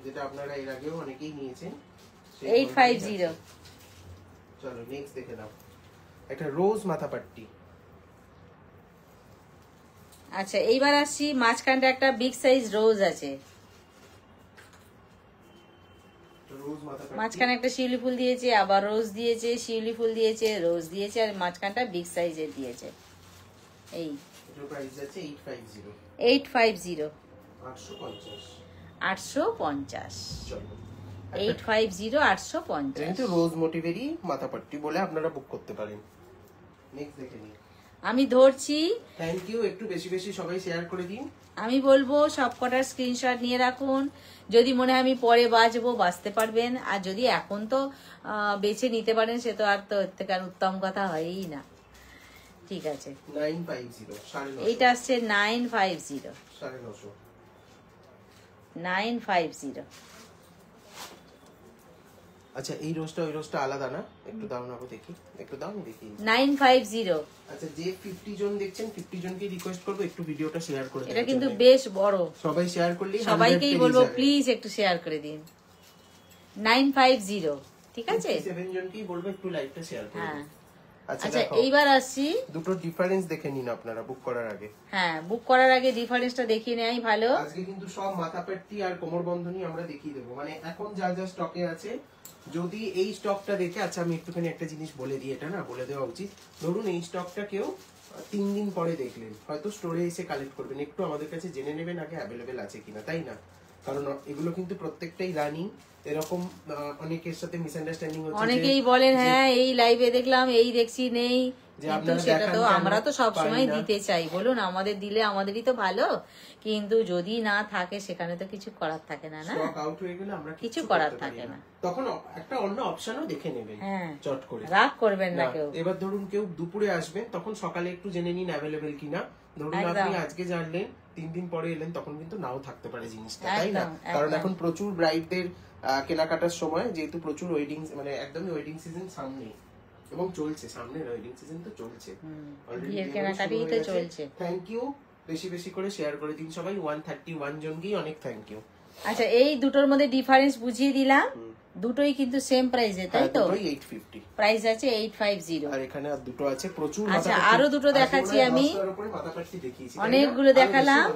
যেটা আপনারা এর আগেও অনেকেই নিয়েছেন। 850। চলো নেক্সট দেখে নাও, একটা রোজ মাথাপট্টি। আচ্ছা এইবার আসছি মাঝখানটা একটা বিগ সাইজ রোজ আছে, রোজ মাথাপট্টি, মাঝখানে একটা শিউলি ফুল দিয়েছে, আবার রোজ দিয়েছে, শিউলি ফুল দিয়েছে, রোজ দিয়েছে, আর মাঝখানটা বিগ সাইজের দিয়েছে। এই এটার প্রাইস যাচ্ছে 850। 850, 850, 850। চলো 850, 850। কিন্তু রোজ মোটিভেরই মাথাপট্টি বলে আপনারা বুক করতে পারেন। নেক্সট দেখে নিন। আমি ধরছি, থ্যাংক ইউ, একটু বেশি বেশি সবাই শেয়ার করে দিন। আমি বলবো সব কটার স্ক্রিনশট নিয়ে রাখুন। যদি মনে হয় আমি পরে বাঁচবো, বাঁচতে পারবেন, আর যদি এখন তো বেছে নিতে পারেন, সে তো আর তো এর থেকে আর উত্তম কথা হয়ই না। ঠিক আছে, 950, 950, এইটা আসছে 950, 950। 950। আচ্ছা এই রোজটা ওই রোজটা আলাদা না? একটু দাও না, দেখি একটু দাও, আমি দেখি। 950। আচ্ছা যে 50 জন দেখছেন 50 জনকে রিকোয়েস্ট করব একটু ভিডিওটা শেয়ার করে দেন। এটা কিন্তু বেশ বড়, সবাই শেয়ার করলেই সবাইকেই বলবো প্লিজ একটু শেয়ার করে দিন। 950, ঠিক আছে? 7 জনকেই বলবো একটু লাইভটা শেয়ার করে দিন। আচ্ছা এইবার আসছি, দুটো ডিফারেন্স দেখে নিন আপনারা বুক করার আগে। হ্যাঁ, বুক করার আগে ডিফারেন্সটা দেখিয়ে নেওয়াই ভালো। আজকে কিন্তু সব মাথাপট্টি আর কোমর বন্ধনী আমরা দেখিয়ে দেবো, মানে এখন যা যা স্টকে আছে। যদি এই স্টকটা দেখে, আচ্ছা আমি একটুখানি একটা জিনিস বলে দিই, এটা না বলে দেওয়া উচিত। ধরুন এই স্টকটা কেউ 3 দিন পরে দেখলেন, হয়তো স্টোরে এসে কালেক্ট করবেন, একটু আমাদের কাছে জেনে নেবেন আগে অ্যাভেলেবেল আছে কিনা, তাই না? কারণ এগুলো কিন্তু প্রত্যেকটাই রানিং। এরকম অনেকের সাথে মিসআন্ডারস্ট্যান্ডিং হচ্ছে, অনেকেই বলেন হ্যাঁ এই লাইভে দেখলাম, এই দেখছি নেই, কিন্তু সেটা তো আমরা তো সবসময় দিতে চাই, বলুন আমাদের দিলে আমাদেরই তো ভালো, কিন্তু যদি না থাকে সেখানে তো কিছু করার থাকে না। না স্টক আউট হয়ে গেলে আমরা কিছু করার থাকে না, তখন একটা অন্য অপশনও দেখে নেবেন চট করে, রাগ করবেন না কেউ। এবার ধরুন কেউ দুপুরে আসবেন, তখন সকালে একটু জেনে নিন অ্যাভেলেবেল কিনা। ধরুন আপনি আজকে জানলেন, 3 দিন পরে এলেন, তখন কিন্তু নাও থাকতে পারে জিনিসটা, তাই না? কারণ এখন প্রচুর ব্রাইডদের কেনাকাটার সময়, যেহেতু প্রচুর ওয়েডিং, মানে একদমই ওয়েডিং সিজন সামনে এবং চলছে, সামনে ওয়েডিং সিজন তো চলছে, বিয়ের কেনাকাটাই তো চলছে। থ্যাংক ইউ, বেশি বেশি করে শেয়ার করে দিন সবাই। 131 জনকেই অনেক থ্যাংক ইউ। আচ্ছা এই দুটোর মধ্যে ডিফারেন্স বুঝিয়ে দিলাম, দুটোই কিন্তু সেম প্রাইসে, তাই তো? 850 প্রাইস আছে 850। আর এখানে আর দুটো আছে প্রচুর। আচ্ছা আরো দুটো দেখাচ্ছি আমি, অনেকগুলো দেখালাম।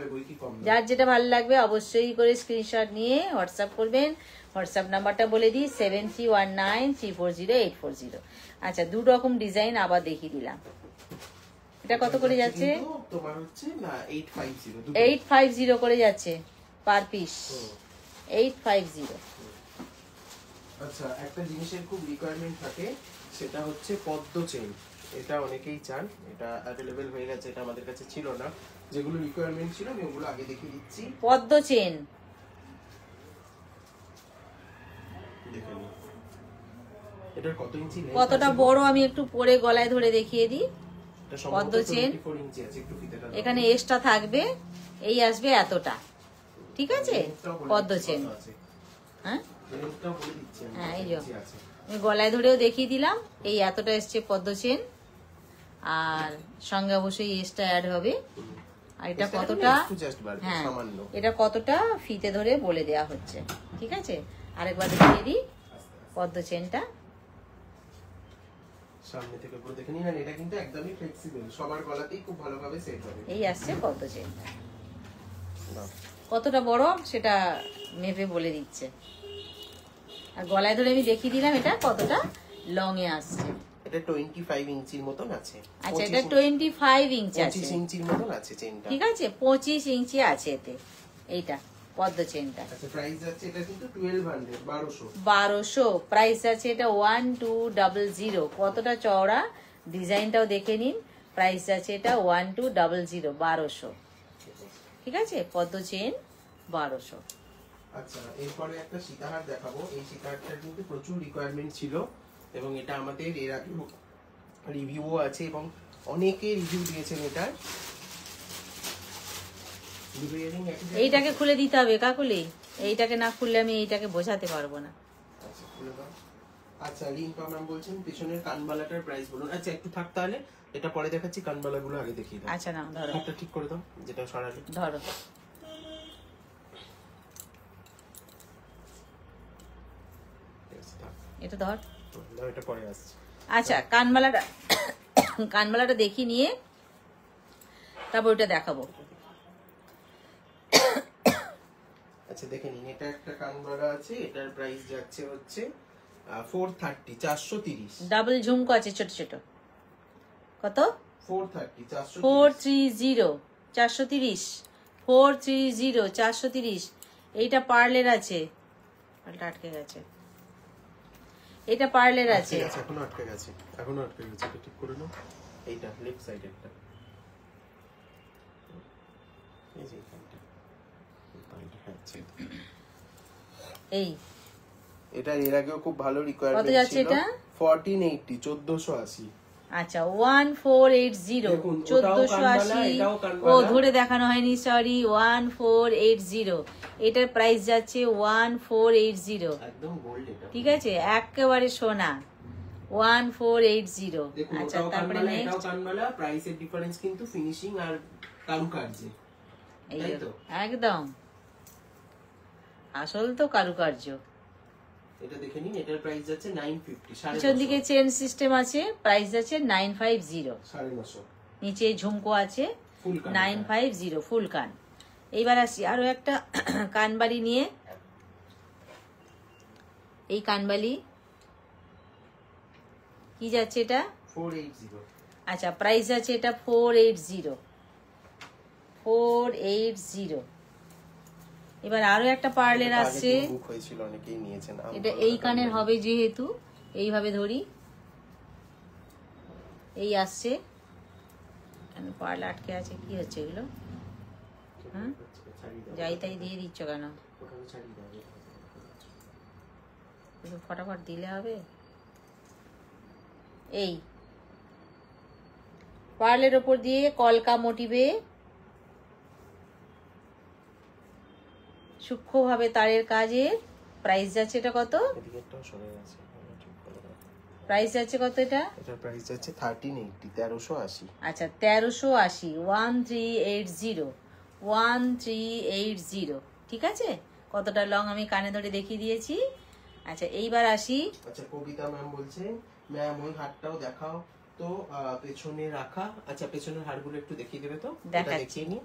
যার যেটা ভালো লাগবে অবশ্যই করে স্ক্রিনশট নিয়ে হোয়াটসঅ্যাপ করবেন। হোয়াটসঅ্যাপ নাম্বারটা বলে দিই 7319340840। আচ্ছা দু রকম ডিজাইন আবার দেখিয়ে দিলাম। এটা কত করে যাচ্ছে? তোমার হচ্ছে না 850, 850 করে যাচ্ছে পার পিস, 850। আচ্ছা একটা জিনিসের খুব রিকোয়ারমেন্ট থাকে, সেটা হচ্ছে পদ্ম চেন। এটা অনেকেই চান, এটা অ্যাভেলেবেল হয়ে গেছে, এটা আমাদের কাছে ছিল না। যেগুলো রিকোয়ারমেন্ট ছিল আমি ওগুলো আগে দেখিয়ে দিচ্ছি। পদ্ম চেন দেখে নিন এটার কত ইঞ্চি লেন্থ, কতটা বড় আমি একটু পরে গলায় ধরে দেখিয়ে দিই। পদ্ম চেন 24 ইঞ্চি আছে, একটু ফিতাটা এখানে এক্সট্রা থাকবে, এই আসবে এতটা, ঠিক আছে? পদ্ম চেন, হ্যাঁ হ্যাঁ এই যে আমি গলায় ধরেও দেখিয়ে দিলাম, এই এতটা এসছে পদ্ম চেন, আর সঙ্গে অবশ্যই এক্সট্রা অ্যাড হবে। আর এটা কতটা, হ্যাঁ এটা কতটা ফিতে ধরে বলে দেয়া হচ্ছে, ঠিক আছে? আরেকবার দেখিয়ে দিই পদ্ম চেনটা, সামনে থেকে পুরো দেখে নিন। আর এটা কিন্তু একদমই ফ্লেক্সিবল, সবার গলাতেই খুব ভালোভাবে সেট হবে। এই আসছে পদ্ম চেনটা, কতটা বড় সেটা মেপে বলে দিচ্ছে। আর গলায় ধরে আমি দেখিয়ে দিলাম এটা কতটা লং এ আসছে। এটা 25 ইঞ্চির মতন আছে। আচ্ছা এটা 25 ইঞ্চি আছে, 25 ইঞ্চির মতন আছে চেনটা, ঠিক আছে? 25 ইঞ্চি আছে এতে, এইটা পদ্ম চেনটা। আচ্ছা প্রাইস আছে এটা কিন্তু 1200, 1200 প্রাইস আছে এটা 1200। কতটা চওড়া ডিজাইনটাও দেখে নিন। প্রাইস আছে এটা 1200, 1200, ঠিক আছে? পদ্ম চেন 1200। আচ্ছা এরপরে একটা সীতাহার দেখাবো। এই সীতাহারটার কিন্তু প্রচুর রিকোয়ারমেন্ট ছিল এবং এটা আমাদের এর আগে রিভিউও আছে এবং অনেকে রিভিউ দিয়েছেন এটা। এইটাকে খুলে দিতে হবে কাকুলি, এইটাকে না খুললে আমি এইটাকে বোঝাতে পারবো না। আচ্ছা খুলে দাও। আচ্ছা রিম্পা ম্যাম বলছেন পিছনের কানবালাটার প্রাইস বলুন। আচ্ছা একটু থাক তাহলে, এটা পরে দেখাচ্ছি, কানবালাগুলো আগে দেখিয়ে দাও। আচ্ছা না ধরো, একটা ঠিক করে দাও যেটা সরালে। ধরো এটা ধর, এটা পরে আসছে। আচ্ছা কানবালাটা দেখিয়ে নিয়ে তারপর ওটা দেখাবো। আচ্ছা দেখে নিন, এটা একটা কানবালা আছে, এটার প্রাইস যাচ্ছে হচ্ছে 430, 430। ডাবল ঝুমকো আছে ছোট ছোট, কত? 430, 430, 430, 430, 430। এইটা পার্লের আছে, পার্লটা আটকে গেছে, এটা পার্লের আছে, এখনো আটকে গেছে, ঠিক করে নাও। এইটা লেফট সাইডেরটা, এই যে এই এটা এর আগেও খুব ভালো রিকোয়ারমেন্ট ছিল। 1480, 1480। আচ্ছা 1480, দেখুন, ওটাও 1480। কানবালা, এটাও ও কানবালা। ধরে দেখানো হয়নি, সরি। 1480, এটার প্রাইস যাচ্ছে 1480। একদম গোল্ড এটা। ঠিক আছে, একেবারে সোনা। 1480। দেখুন, আচ্ছা, ওটাও তারপরে কানবালা, এটাও নেক্সট কানবালা। প্রাইসের ডিফারেন্স কিন্তু ফিনিশিং আর কারুকার্যে, এই তাই তো? একদম আসল তো কারুকার্য। এটা দেখে নিন, এটার প্রাইস যাচ্ছে 950, পিছন দিকে চেন সিস্টেম আছে, প্রাইস যাচ্ছে 950। 950, নিচে ঝুমকো আছে, ফুল কান। 950 ফুল কান। এইবার আসি আরো একটা কানবালি নিয়ে। এই কানবালি কি যাচ্ছে এটা? 480। আচ্ছা, প্রাইস আছে এটা 480। 480। এবার আরো একটা পার্লের আসছে, বুক হয়েছিল, অনেকেই নিয়েছেন। এটা এই কানের হবে, যেহেতু এইভাবে ধরি, এই আসছে। পার্ল আটকে আছে, কি হচ্ছে এগুলো? হ্যাঁ, যাই তাই দিয়ে দিচ্ছ কেন? ফটাফট দিলে হবে। এই পার্লের ওপর দিয়ে কলকা মোটিভে সূক্ষ্মভাবে তারের কাজের প্রাইস যাচ্ছে এটা কত? প্রাইস যাচ্ছে কত এটা? এটার প্রাইস যাচ্ছে 1380, 1380। আচ্ছা, 1380। 1380, 1380। ঠিক আছে, কতটা লং আমি কানে ধরে দেখিয়ে দিয়েছি। আচ্ছা, এইবার আসি। আচ্ছা, কবিতা ম্যাম বলছেন, ম্যাম ওই হারটাও দেখাও তো, পেছনে রাখা। আচ্ছা, পেছনের হারগুলো একটু দেখিয়ে দেবে তো? দেখিয়ে নি।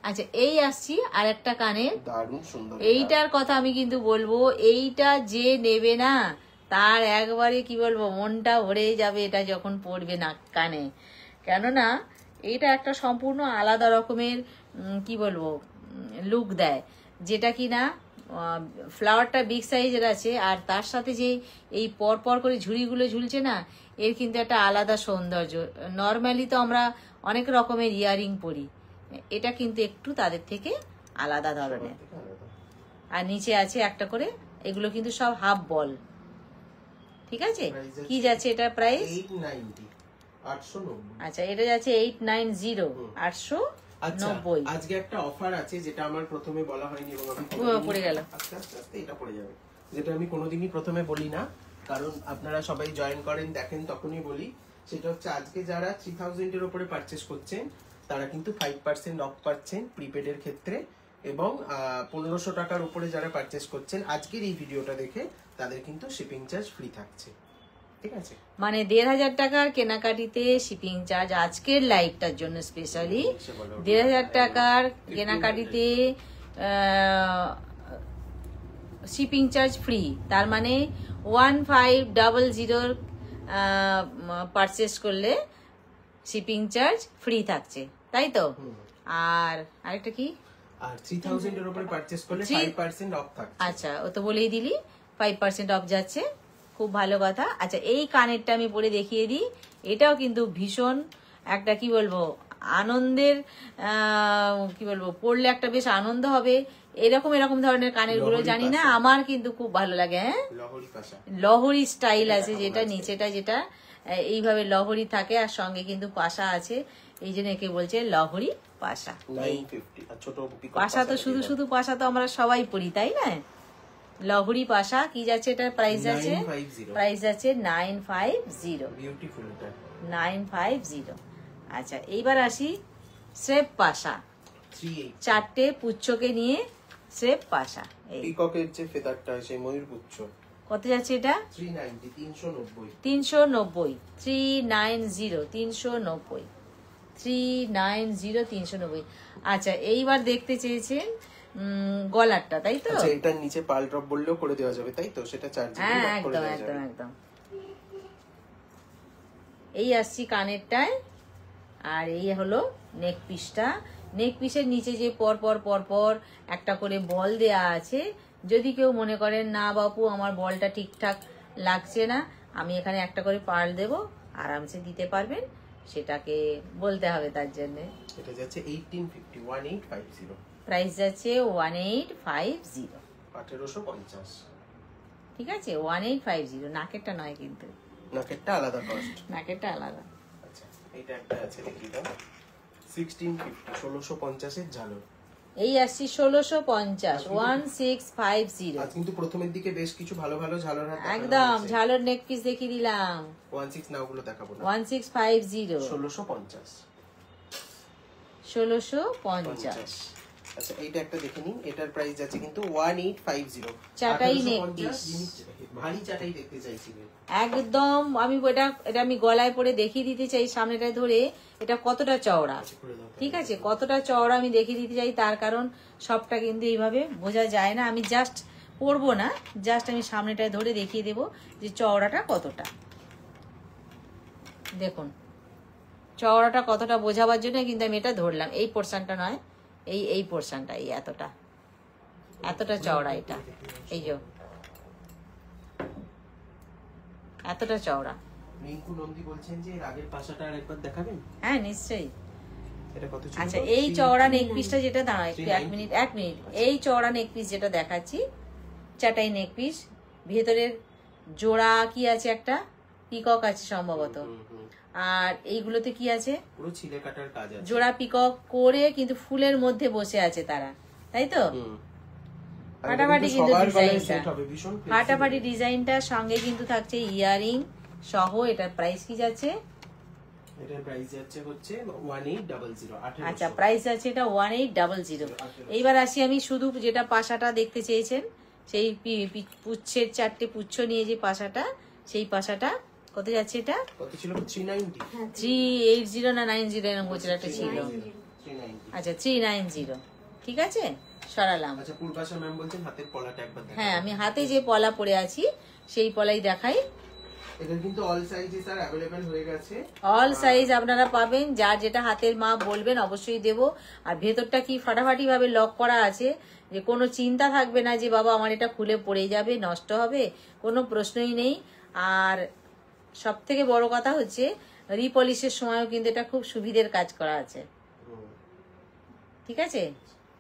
আচ্ছা, এই আসছি আর একটা কানের, দারুণ সুন্দর। এইটার কথা আমি কিন্তু বলবো, এইটা যে নেবে না তার একবারে কি বলবো, মনটা ভরে যাবে এটা যখন পড়বে না কানে। কেননা এটা একটা সম্পূর্ণ আলাদা রকমের কি বলবো লুক দেয়, যেটা কি না ফ্লাওয়ারটা বিগ সাইজের আছে, আর তার সাথে যে এই পর করে ঝুড়িগুলো ঝুলছে না, এর কিন্তু একটা আলাদা সৌন্দর্য। নর্মালি তো আমরা অনেক রকমের ইয়ারিং পরি, এটা কিন্তু একটু তাদের থেকে আলাদা ধরনের। আর নিচে আছে একটা করে, এগুলো কিন্তু সব হাফ বল। ঠিক আছে, কি যাচ্ছে এটা প্রাইস? 890, 890। আচ্ছা, এটা যাচ্ছে 890, 890। আজকে একটা অফার আছে, যেটা আমার প্রথমে বলা হয়নি এবং আমি পড়ে গেল। আস্তে আস্তে এটা পড়ে যাবে, যেটা আমি কোনোদিনই প্রথমে বলি না, কারণ আপনারা সবাই জয়েন করেন, দেখেন, তখনই বলি। সেটা হচ্ছে, আজকে যারা 3000 এর উপরে পারচেস করছেন তারা কিন্তু 5% অফ পাচ্ছেন প্রিপেডের ক্ষেত্রে, এবং 1500 টাকার উপরে যারা পারচেস করছেন আজকের এই ভিডিওটা দেখে, তাদের কিন্তু শিপিং চার্জ ফ্রি থাকছে। ঠিক আছে, মানে 1500 টাকার কেনাকাটিতে শিপিং চার্জ আজকের লাইভটার জন্য স্পেশালি 1500 টাকার কেনাকাটিতে শিপিং চার্জ ফ্রি। তার মানে 1500 পারচেস করলে শিপিং চার্জ ফ্রি থাকছে, তাই তো? আর আরেকটা কি? আর 3000 এর উপরে পারচেস করলে 5% অফ থাকছে। আচ্ছা, ও তো বলেই দিলি, 5% অফ যাচ্ছে, খুব ভালো কথা। আচ্ছা, এই কানেরটা আমি পরে দেখিয়ে দিই। এটাও কিন্তু ভীষণ একটা কি বলবো আনন্দের, কি বলবো, পরলে একটা বেশ আনন্দ হবে। এরকম ধরনের কানের গুলো জানি না, আমার কিন্তু খুব ভালো লাগে। হ্যাঁ, লহরি স্টাইল আছে, যেটা নিচেটা যেটা এইভাবে লহরি থাকে, আর সঙ্গে কিন্তু পাশা আছে, এই জন্য একে বলছে লহরি পাশা। 950। আর ছোট পাশা তো শুধু পাশা তো আমরা সবাই পরি, তাই না? লহরি পাশা কি যাচ্ছে, এটার প্রাইস আছে? প্রাইস আছে 950। বিউটিফুল এটা, 950। আচ্ছা, এইবার আসি স্রেফ পাশা, 38। চারটে পুচ্ছকে নিয়ে স্রেফ পাশা। এই পিককের যে ফেদারটা, সেই ময়ূর পুচ্ছ, কত যাচ্ছে এটা? 390, 390। 390, 390, 390, 390, 390। আচ্ছা, এইবার দেখতে চেয়েছেন গলারটা, তাই তো? আচ্ছা, এটার নিচে পাল ড্রপ বললেও করে দেওয়া যাবে, তাই তো? সেটা চার্জ করে দেওয়া যাবে। একদম। এই আসছি কানেরটায়, আর এই হলো নেক পিসটা। নেক পিসের নিচে যে পর একটা করে বল দেয়া আছে, যদি কেউ মনে করেন না বাপু আমার বলটা ঠিকঠাক লাগছে না, আমি এখানে একটা করে পার্ল দেব, আরামসে দিতে পারবেন, সেটাকে বলতে হবে তার জন্য। এটা যাচ্ছে 1850, 1850। প্রাইস যাচ্ছে 1850। 1850। ঠিক আছে, 1850, নাকেরটা নয় কিন্তু। নাকেরটা আলাদা কস্ট। নাকেরটা আলাদা। আচ্ছা এটা একটা আছে দেখি দাও 1650 1650 এর ঝালর। এই আসছি 1650 1650। আজ কিন্তু প্রথমের দিকে বেশ কিছু ভালো ভালো ঝালর হাত একদম ঝালর নেক পিস দেখিয়ে দিলাম। 16 না ওগুলো দেখাবো না। 1650 1650 1650। আচ্ছা এইটা একটা দেখে নিন, এটার প্রাইস আছে কিন্তু 1850। চাটাই নেক পিস, ভারী চাটাই দেখতে চাইছিলেন একদম। আমি এটা আমি গলায় পরে দেখিয়ে দিতে চাই সামনেটা ধরে এটা কতটা চওড়া, ঠিক আছে, কতটা চওড়া আমি দেখিয়ে দিতে চাই। তার কারণ সবটা কিন্তু এইভাবে বোঝা যায় না, আমি জাস্ট পরবো না, জাস্ট আমি সামনেটায় ধরে দেখিয়ে দেবো যে চওড়াটা কতটা। দেখুন চওড়াটা কতটা বোঝাবার জন্য কিন্তু আমি এটা ধরলাম, এই পোর্শনটা নয়, এই পোর্শনটা, এই এতটা চওড়া, এটা এই যে এতটা চওড়া। রিঙ্কু নন্দী বলছেন যে এর আগের পাশাটা আরেকবার দেখাবেন? হ্যাঁ নিশ্চয়ই। এটা কত ছিল? আচ্ছা এই চওড়া নেক পিসটা যেটা, দাঁড়াও একটু এক মিনিট, এই চওড়া নেক পিস যেটা দেখাচ্ছি চাটাই নেক পিস, ভেতরের জোড়া কি আছে, একটা পিকক আছে সম্ভবত, আর এইগুলোতে কি আছে, পুরো ছিলে কাটার কাজ আছে, জোড়া পিকক করে কিন্তু ফুলের মধ্যে বসে আছে তারা, তাই তো? ফাটাফাটি কিন্তু ডিজাইনটা, ফাটাফাটি ডিজাইনটার সঙ্গে কিন্তু থাকছে ইয়ারিং সহ। এটার প্রাইস কি যাচ্ছে? এটার প্রাইস যাচ্ছে হচ্ছে 1800। আচ্ছা প্রাইস আছে এটা 1800। এইবার আসি আমি শুধু যেটা পাশাটা দেখতে চেয়েছেন, সেই পুচ্ছের 4টে পুচ্ছ নিয়ে যে পাশাটা, সেই পাশাটা কত যাচ্ছে? এটা কত ছিল? 390 380 না 90 এরকম বছর একটা ছিল। আচ্ছা 390, ঠিক আছে, সরালাম। আচ্ছা পূর্বাশা ম্যাম বলছেন হাতের পলাটা একবার দেখান। হ্যাঁ আমি হাতে যে পলা পরে আছি সেই পলাই দেখাই। এটা কিন্তু অল সাইজে স্যার अवेलेबल হয়ে গেছে, অল সাইজ আপনারা পাবেন, যার যেটা হাতের মাপ বলবেন অবশ্যই দেব। আর ভেতরটা কি ফাটাফাটি ভাবে লক করা আছে, যে কোনো চিন্তা থাকবে না যে বাবা আমার এটা খুলে পড়ে যাবে, নষ্ট হবে, কোনো প্রশ্নই নেই। আর সব থেকে বড় কথা হচ্ছে রিপলিশের সময়ও কিন্তু এটা খুব সুবিধের কাজ করা আছে, ঠিক আছে।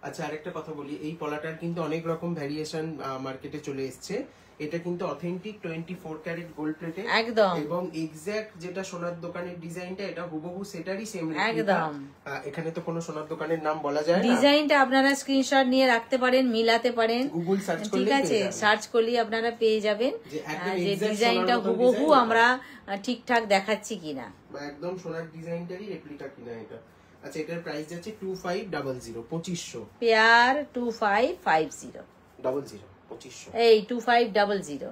আচ্ছা আরেকটা কথা বলি, এই পলাটার কিন্তু অনেক রকম ভ্যারিয়েশন মার্কেটে চলে এসেছে। এটা কিন্তু অথেন্টিক 24 ক্যারেট গোল্ড প্লেটে একদম, এবং এক্সাক্ট যেটা সোনার দোকানের ডিজাইনটা, এটা হুবহু সেটারই সেম একদম। এখানে তো কোনো সোনার দোকানের নাম বলা যায় না, ডিজাইনটা আপনারা স্ক্রিনশট নিয়ে রাখতে পারেন, মিলাতে পারেন, গুগল সার্চ করলে, ঠিক আছে, সার্চ করলে আপনারা পেয়ে যাবেন যে ডিজাইনটা হুবহু আমরা ঠিকঠাক দেখাচ্ছি কিনা, বা একদম সোনার ডিজাইনটারই রেপ্লিকা কিনা এটা। আচ্ছা এটার প্রাইস যাচ্ছে 2500 2500 পেয়ার 2550 2500 এই 2500।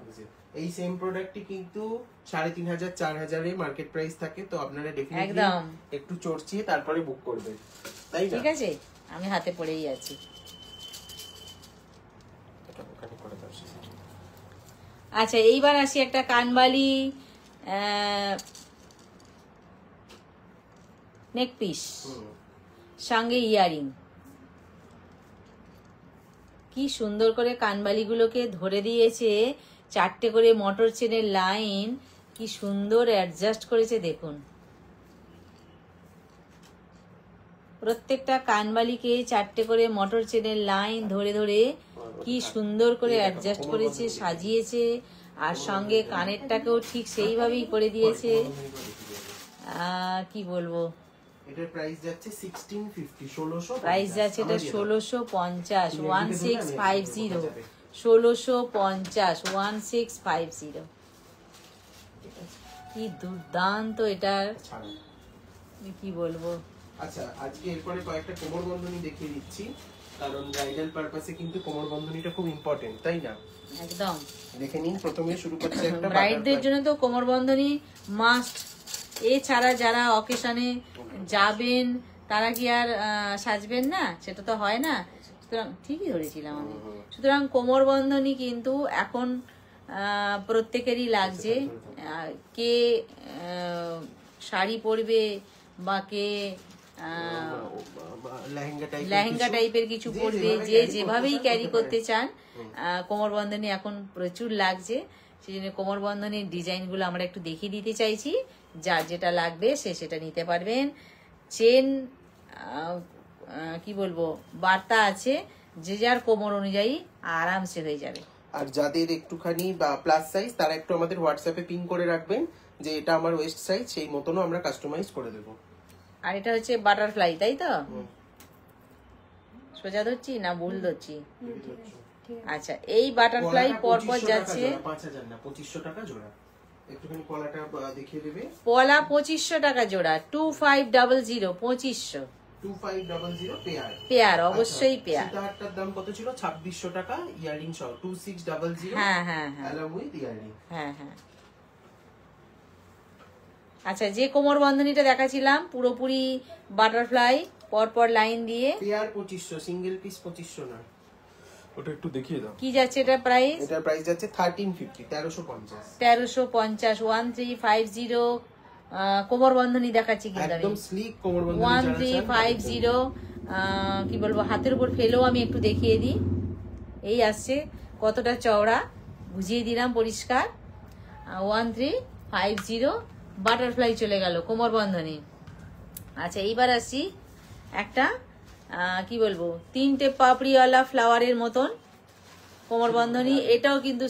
এই সেম প্রোডাক্টটি কিন্তু 3500 4000 এর মার্কেট প্রাইস থাকে, তো আপনারা ডেফিনেটলি একদম একটু চড়চিয়ে তারপরে বুক করবেন, তাই না? ঠিক আছে, আমি হাতে পড়েই আছি। আচ্ছা এইবার আসি একটা কানবালি নেক পিস সঙ্গে ইয়ারিং। কি সুন্দর করে কানবালিগুলোকে ধরে দিয়েছে, 4টে করে মোটর চেনের লাইন, কি সুন্দর অ্যাডজাস্ট করেছে দেখুন। প্রত্যেকটা কানবালিকে 4টে করে মোটর চেনের লাইন ধরে ধরে কি সুন্দর করে অ্যাডজাস্ট করেছে, সাজিয়েছে। আর সঙ্গে কানেরটাকেও ঠিক সেইভাবেই করে দিয়েছে। কি বলবো, এটার প্রাইস যাচ্ছে 1650 1650, প্রাইস যাচ্ছে এটা 1650 1650 1650 1650। কি দুর্দান্ত এটার, কি বলবো। আচ্ছা আজকে এরপরে কয়েকটা কোমর বন্ধনী দেখিয়ে দিচ্ছি, কারণ ব্রাইডাল পারপাসে কিন্তু কোমর বন্ধনীটা খুব ইম্পর্টেন্ট, তাই না? একদম দেখে নিন, প্রথমে শুরু করছে একটা ব্রাইডদের জন্য তো কোমর বন্ধনী মাস্ট। এছাড়া যারা অকেশনে যাবেন তারা কি আর সাজবেন না, সেটা তো হয় না। সুতরাং ঠিকই ধরেছিলাম আমি। সুতরাং কোমর বন্ধনী কিন্তু এখন প্রত্যেকেরই লাগছে। কে শাড়ি পরবে বা কে লেহেঙ্গা টাইপের কিছু পরবে, যে যেভাবেই ক্যারি করতে চান, কোমর বন্ধনী এখন প্রচুর লাগছে। সেই জন্য কোমর বন্ধনীর ডিজাইনগুলো আমরা একটু দেখিয়ে দিতে চাইছি, যার যেটা লাগবে সে সেটা নিতে পারবেন। চেন কি বলবো বার্তা আছে, যে যার কোমর অনুযায়ী আরামসে হয়ে যাবে। আর যাদের একটুখানি বা প্লাস সাইজ, তারা একটু আমাদের হোয়াটসঅ্যাপে পিং করে রাখবেন, যে এটা আমার ওয়েস্ট সাইজ, সেই মতনও আমরা কাস্টমাইজ করে দেবো। আর এটা হচ্ছে বাটারফ্লাই, তাই তো? সোজা ধরছি না ভুল ধরছি? আচ্ছা, এই বাটারফ্লাই পরপর যাচ্ছে 5000 না 2500 টাকা জোড়া। একটুখানি কলাটা দেখিয়ে দেবে। পলা 2500 টাকা জোড়া, 2500 2500 2500 পেয়ার। পেয়ার, অবশ্যই পেয়ার। সীতাহারটার দাম কত ছিল? 2600 টাকা ইয়ারিং সহ 2600। হ্যাঁ হ্যাঁ হ্যাঁ along with ইয়ারিং। হ্যাঁ হ্যাঁ। আচ্ছা, যে কোমর বন্ধনীটা দেখাছিলাম পুরোপুরি বাটারফ্লাই পরপর লাইন দিয়ে, পেয়ার 2500, সিঙ্গেল পিস 2500 না। ওটা একটু দেখিয়ে দাও। কি যাচ্ছে এটা প্রাইস? এটার প্রাইস যাচ্ছে 1350, 1350। 1350, 1350 কোমর বন্ধনী দেখাচ্ছি কিন্তু আমি। একদম স্লিক কোমর বন্ধনী। 1350 কি বলবো, হাতের উপর ফেলেও আমি একটু দেখিয়ে দিই। এই আসছে, কতটা চওড়া বুঝিয়ে দিলাম পরিষ্কার। 1350 বাটারফ্লাই চলে গেল কোমর বন্ধনী। আচ্ছা, এইবার আসছি একটা কি বলবো, 3টে পাপড়িওয়ালা ফ্লাওয়ারের মতন কোমর বন্ধনী। এটাও কিন্তু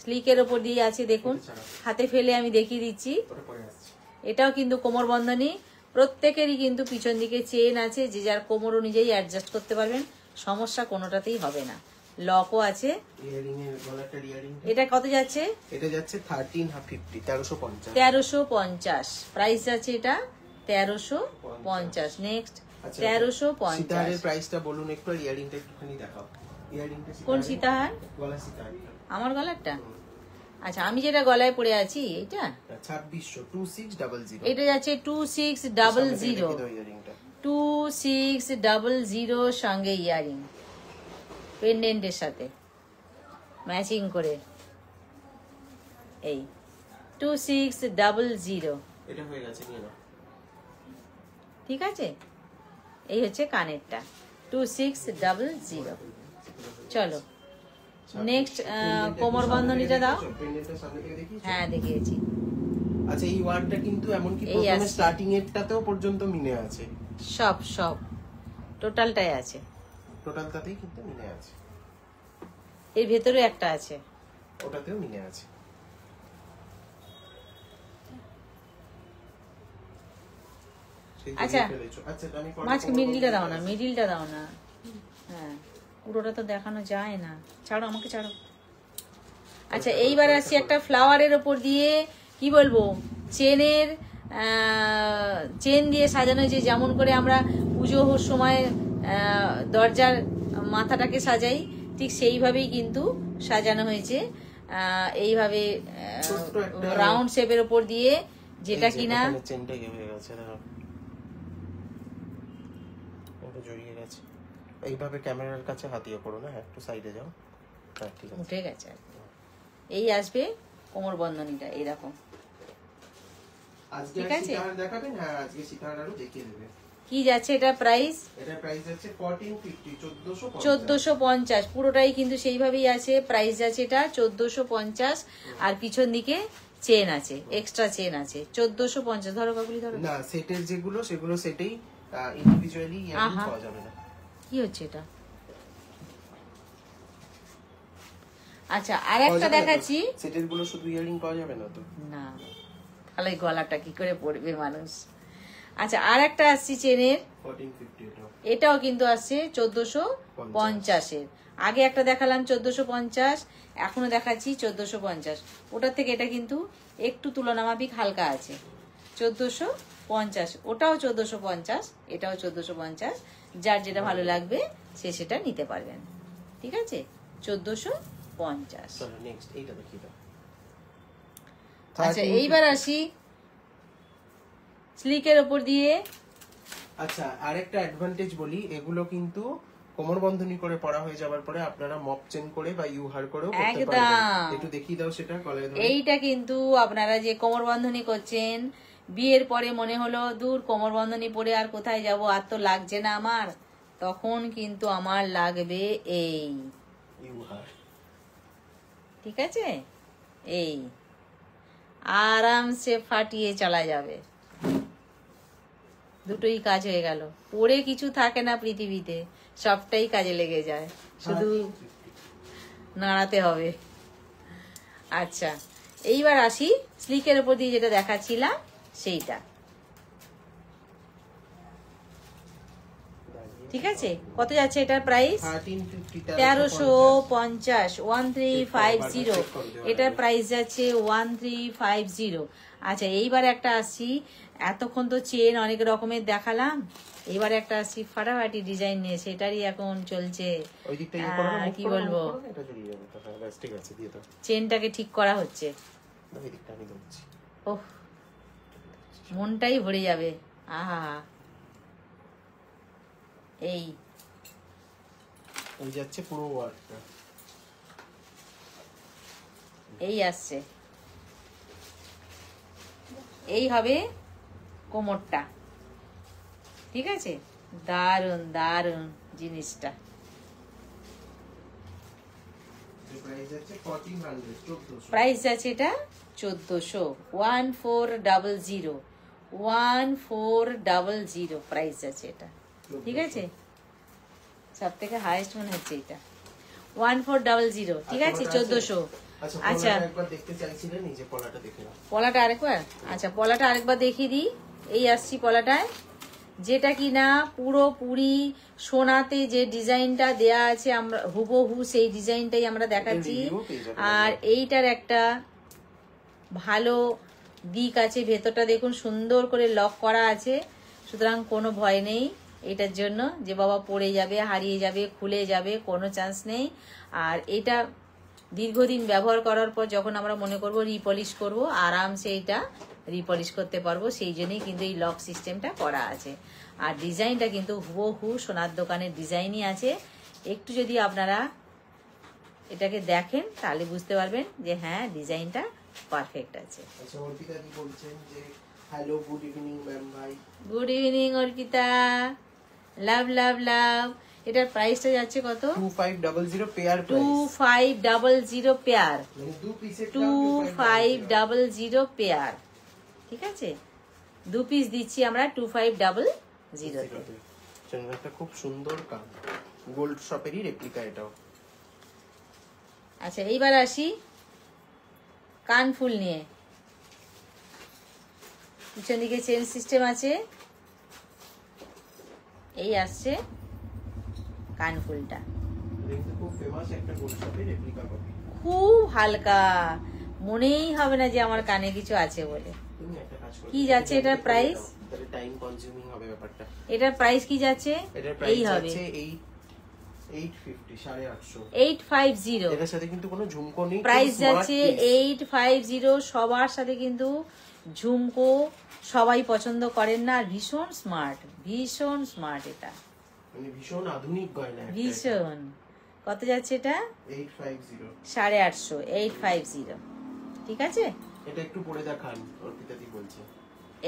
স্লিকের ওপর দিয়ে আছে, দেখুন হাতে ফেলে আমি দেখিয়ে দিচ্ছি। এটাও কিন্তু কোমর বন্ধনী, প্রত্যেকেরই কিন্তু পিছন দিকে চেন আছে, যে যার কোমর অনুযায়ী অ্যাডজাস্ট করতে পারবেন, সমস্যা কোনোটাতেই হবে না। লকও আছে। এটা কত যাচ্ছে? এটা যাচ্ছে 1350, 1350। 1350 প্রাইস আছে এটা, 1350। নেক্সট 1350। সীতাহারের প্রাইসটা বলুন একটু, আর ইয়ারিংটা একটুখানি দেখাও। ইয়ারিংটা কোন সীতাহার? গলা সীতাহার। আমার গলারটা? আচ্ছা, আমি যেটা গলায় পরে আছি এইটা 2600, 2600। এটা যাচ্ছে 2600, 2600 সঙ্গে ইয়ারিং পেন্ডেন্টের সাথে ম্যাচিং করে। এই 2600। এটা হয়ে গেছে, নিয়ে নাও। ঠিক আছে, এই হচ্ছে কানেরটা 2600। চলো নেক্সট কোমর বন্ধনীটা দাও। হ্যাঁ, দেখিয়েছি। আচ্ছা, এই ওয়ার্কটা কিন্তু এমনকি প্রথমে স্টার্টিং এরটাতেও পর্যন্ত মিনে আছে। সব টোটালটাই আছে, টোটালটাতেই কিন্তু মিনে আছে। এর ভেতরে একটা আছে, ওটাতেও মিনে আছে। আচ্ছা, মাঝখানে মিডিলটা দাও না, মিডিলটা দাও না। হ্যাঁ, পুরোটা তো দেখানো যায় না, ছাড়ো আমাকে, ছাড়ো। আচ্ছা, এইবার আসছি একটা ফ্লাওয়ারের ওপর দিয়ে কি বলবো, চেন দিয়ে সাজানো, যে যেমন করে আমরা পুজোর সময় দরজার মাথাটাকে সাজাই, ঠিক সেইভাবেই কিন্তু সাজানো হয়েছে। এইভাবে রাউন্ড শেপের ওপর দিয়ে, যেটা কিনা জড়িয়ে গেছে। এইভাবে ক্যামেরার কাছে হাতিয়ে করো না, একটু সাইডে যাও। হ্যাঁ, ঠিক আছে, উঠে গেছে। এই আসবে কোমর বন্ধনীটা এইরকম। আজকে সীতাহার দেখাবেন? হ্যাঁ, আজকে সীতাহার আরো দেখিয়ে দেবে। কি যাচ্ছে এটা প্রাইস? এটা প্রাইস যাচ্ছে 1450, 1450। পুরোটাই কিন্তু সেইভাবেই আছে। প্রাইস যাচ্ছে এটা 1450, আর পিছন দিকে চেন আছে, এক্সট্রা চেন আছে। 1450। ধরো কাকুলি, ধরো। না, সেটের যেগুলো সেগুলো সেটেই, ইন্ডিভিজুয়ালি ইয়ারিং পাওয়া যাবে না। কি হচ্ছে এটা? আচ্ছা, আর একটা দেখাচ্ছি। সেটের গুলো শুধু ইয়ারিং পাওয়া যাবে না তো? না, তাহলে গলাটা কি করে পড়বে মানুষ। আচ্ছা, আর একটা আসছে চেনের, 1450। এটাও কিন্তু আসছে 1450-এর। আগে একটা দেখালাম 1450, এখনো দেখাচ্ছি 1450। ওটার থেকে এটা কিন্তু একটু তুলনামাফিক হালকা আছে, 1450। ওটাও 1450, এটাও 1450। যার যেটা ভালো লাগবে সে সেটা নিতে পারবেন। ঠিক আছে, 1450। আচ্ছা, এইবার আসি স্লিকের ওপর দিয়ে। আচ্ছা, আরেকটা অ্যাডভান্টেজ বলি, এগুলো কিন্তু কোমর বন্ধনী করে পড়া হয়ে যাবার পরে আপনারা মপ চেন করে বা ইউহার করেও করতে পারবেন। একটু দেখিয়ে দাও সেটা গলায় ধরে। এইটা কিন্তু আপনারা যে কোমর বন্ধনী করছেন, বিয়ের পরে মনে হলো দূর কোমর বন্ধনী পরে আর কোথায় যাব, আর তো লাগছে না আমার, তখন কিন্তু আমার লাগবে এই ইউহার। ঠিক আছে, এই আরামসে ফাটিয়ে চালা যাবে। দুটোই কাজ হয়ে গেল। পরে কিছু থাকে না পৃথিবীতে, সবটাই কাজে লেগে যায়, শুধু নাড়াতে হবে। আচ্ছা, এইবার আসি স্লিকের উপর দিয়ে যেটা দেখাচ্ছিলাম সেইটা। ঠিক আছে, কত যাচ্ছে এটার প্রাইস? 1350, 1350। এটার প্রাইস যাচ্ছে 1350। আচ্ছা, এইবার একটা আসছি, এতক্ষণ তো চেন অনেক রকমের দেখালাম, এবার একটা আসছি ফাটাফাটি ডিজাইন নিয়ে, সেটারই এখন চলছে। কি বলবো, চেনটাকে ঠিক করা হচ্ছে। ওহ, মনটাই ভরে যাবে। আহা, এই যাচ্ছে পুরো ওয়ার্কটা, এই আসছে, এই হবে কোমরটা। ঠিক আছে, দারুন দারুন জিনিসটা। প্রাইস আছে এটা 1400, 1400, 1400 প্রাইস আছে এটা। ঠিক আছে, সব থেকে হাইয়েস্ট মনে হচ্ছে এটা 1400। ঠিক আছে, 1400। আচ্ছা, পলাটা আরেকবার, আচ্ছা পলাটা আরেকবার দেখিয়ে দিই। এই আসছি পলাটায়, যেটা কিনা পুরোপুরি সোনাতে যে ডিজাইনটা দেয়া আছে, আমরা হুবহু সেই ডিজাইনটাই আমরা দেখাচ্ছি। আর এইটার একটা ভালো দিক আছে, ভেতরটা দেখুন সুন্দর করে লক করা আছে, সুতরাং কোনো ভয় নেই এটার জন্য যে বাবা পড়ে যাবে, হারিয়ে যাবে, খুলে যাবে, কোনো চান্স নেই। আর এটা দীর্ঘদিন ব্যবহার করার পর যখন আমরা মনে করব রিপলিশ করব, আরামসে এটা রিপলিশ করতে পারবো, সেই জন্যই কিন্তু এই লক সিস্টেমটা করা আছে। আর ডিজাইনটা কিন্তু হুবহু সোনার দোকানের ডিজাইনই আছে। একটু যদি আপনারা এটাকে দেখেন তাহলে বুঝতে পারবেন যে হ্যাঁ, ডিজাইনটা পারফেক্ট আছে। আচ্ছা, অর্পিতা দি বলছেন যে হ্যালো, গুড ইভিনিং ম্যাম ভাই। গুড ইভিনিং অর্পিতা, লাভ লাভ লাভ। এটার প্রাইসটা যাচ্ছে কত? 2500 পেয়ার প্রাইস, 2500 পেয়ার, মানে দু পিসের 2500 পেয়ার। ঠিক আছে, 2 পিস দিচ্ছি আমরা 2500 তে। একটা খুব সুন্দর কান, গোল্ড শপেরই রেপ্লিকা এটাও। আচ্ছা, এইবার আসি কানফুল নিয়ে। পিছন দিকে চেন সিস্টেম আছে, এই আসছে কানফুলটা, খুব ফেমাস একটা গোল্ড শপের রেপ্লিকা কপি, খুব হালকা, মনেই হবে না যে আমার কানে কিছু আছে বলে। কি যাচ্ছে এটার প্রাইস? টাইম কনজিউমিং হবে ব্যাপারটা। এটার প্রাইস কি যাচ্ছে? এটার প্রাইস আছে 850, 850। এটার সাথে কিন্তু কোনো ঝুমকো নেই, প্রাইস যাচ্ছে 850। সবার সাথে কিন্তু ঝুমকো সবাই পছন্দ করেন না, আর ভীষণ স্মার্ট, ভীষণ স্মার্ট, এটা মানে ভীষণ আধুনিক গয়না, ভীষণ। কত যাচ্ছে এটা? 850, 850, 850। ঠিক আছে, এটা একটু পরে দেখান, অর্পিতা দি বলছে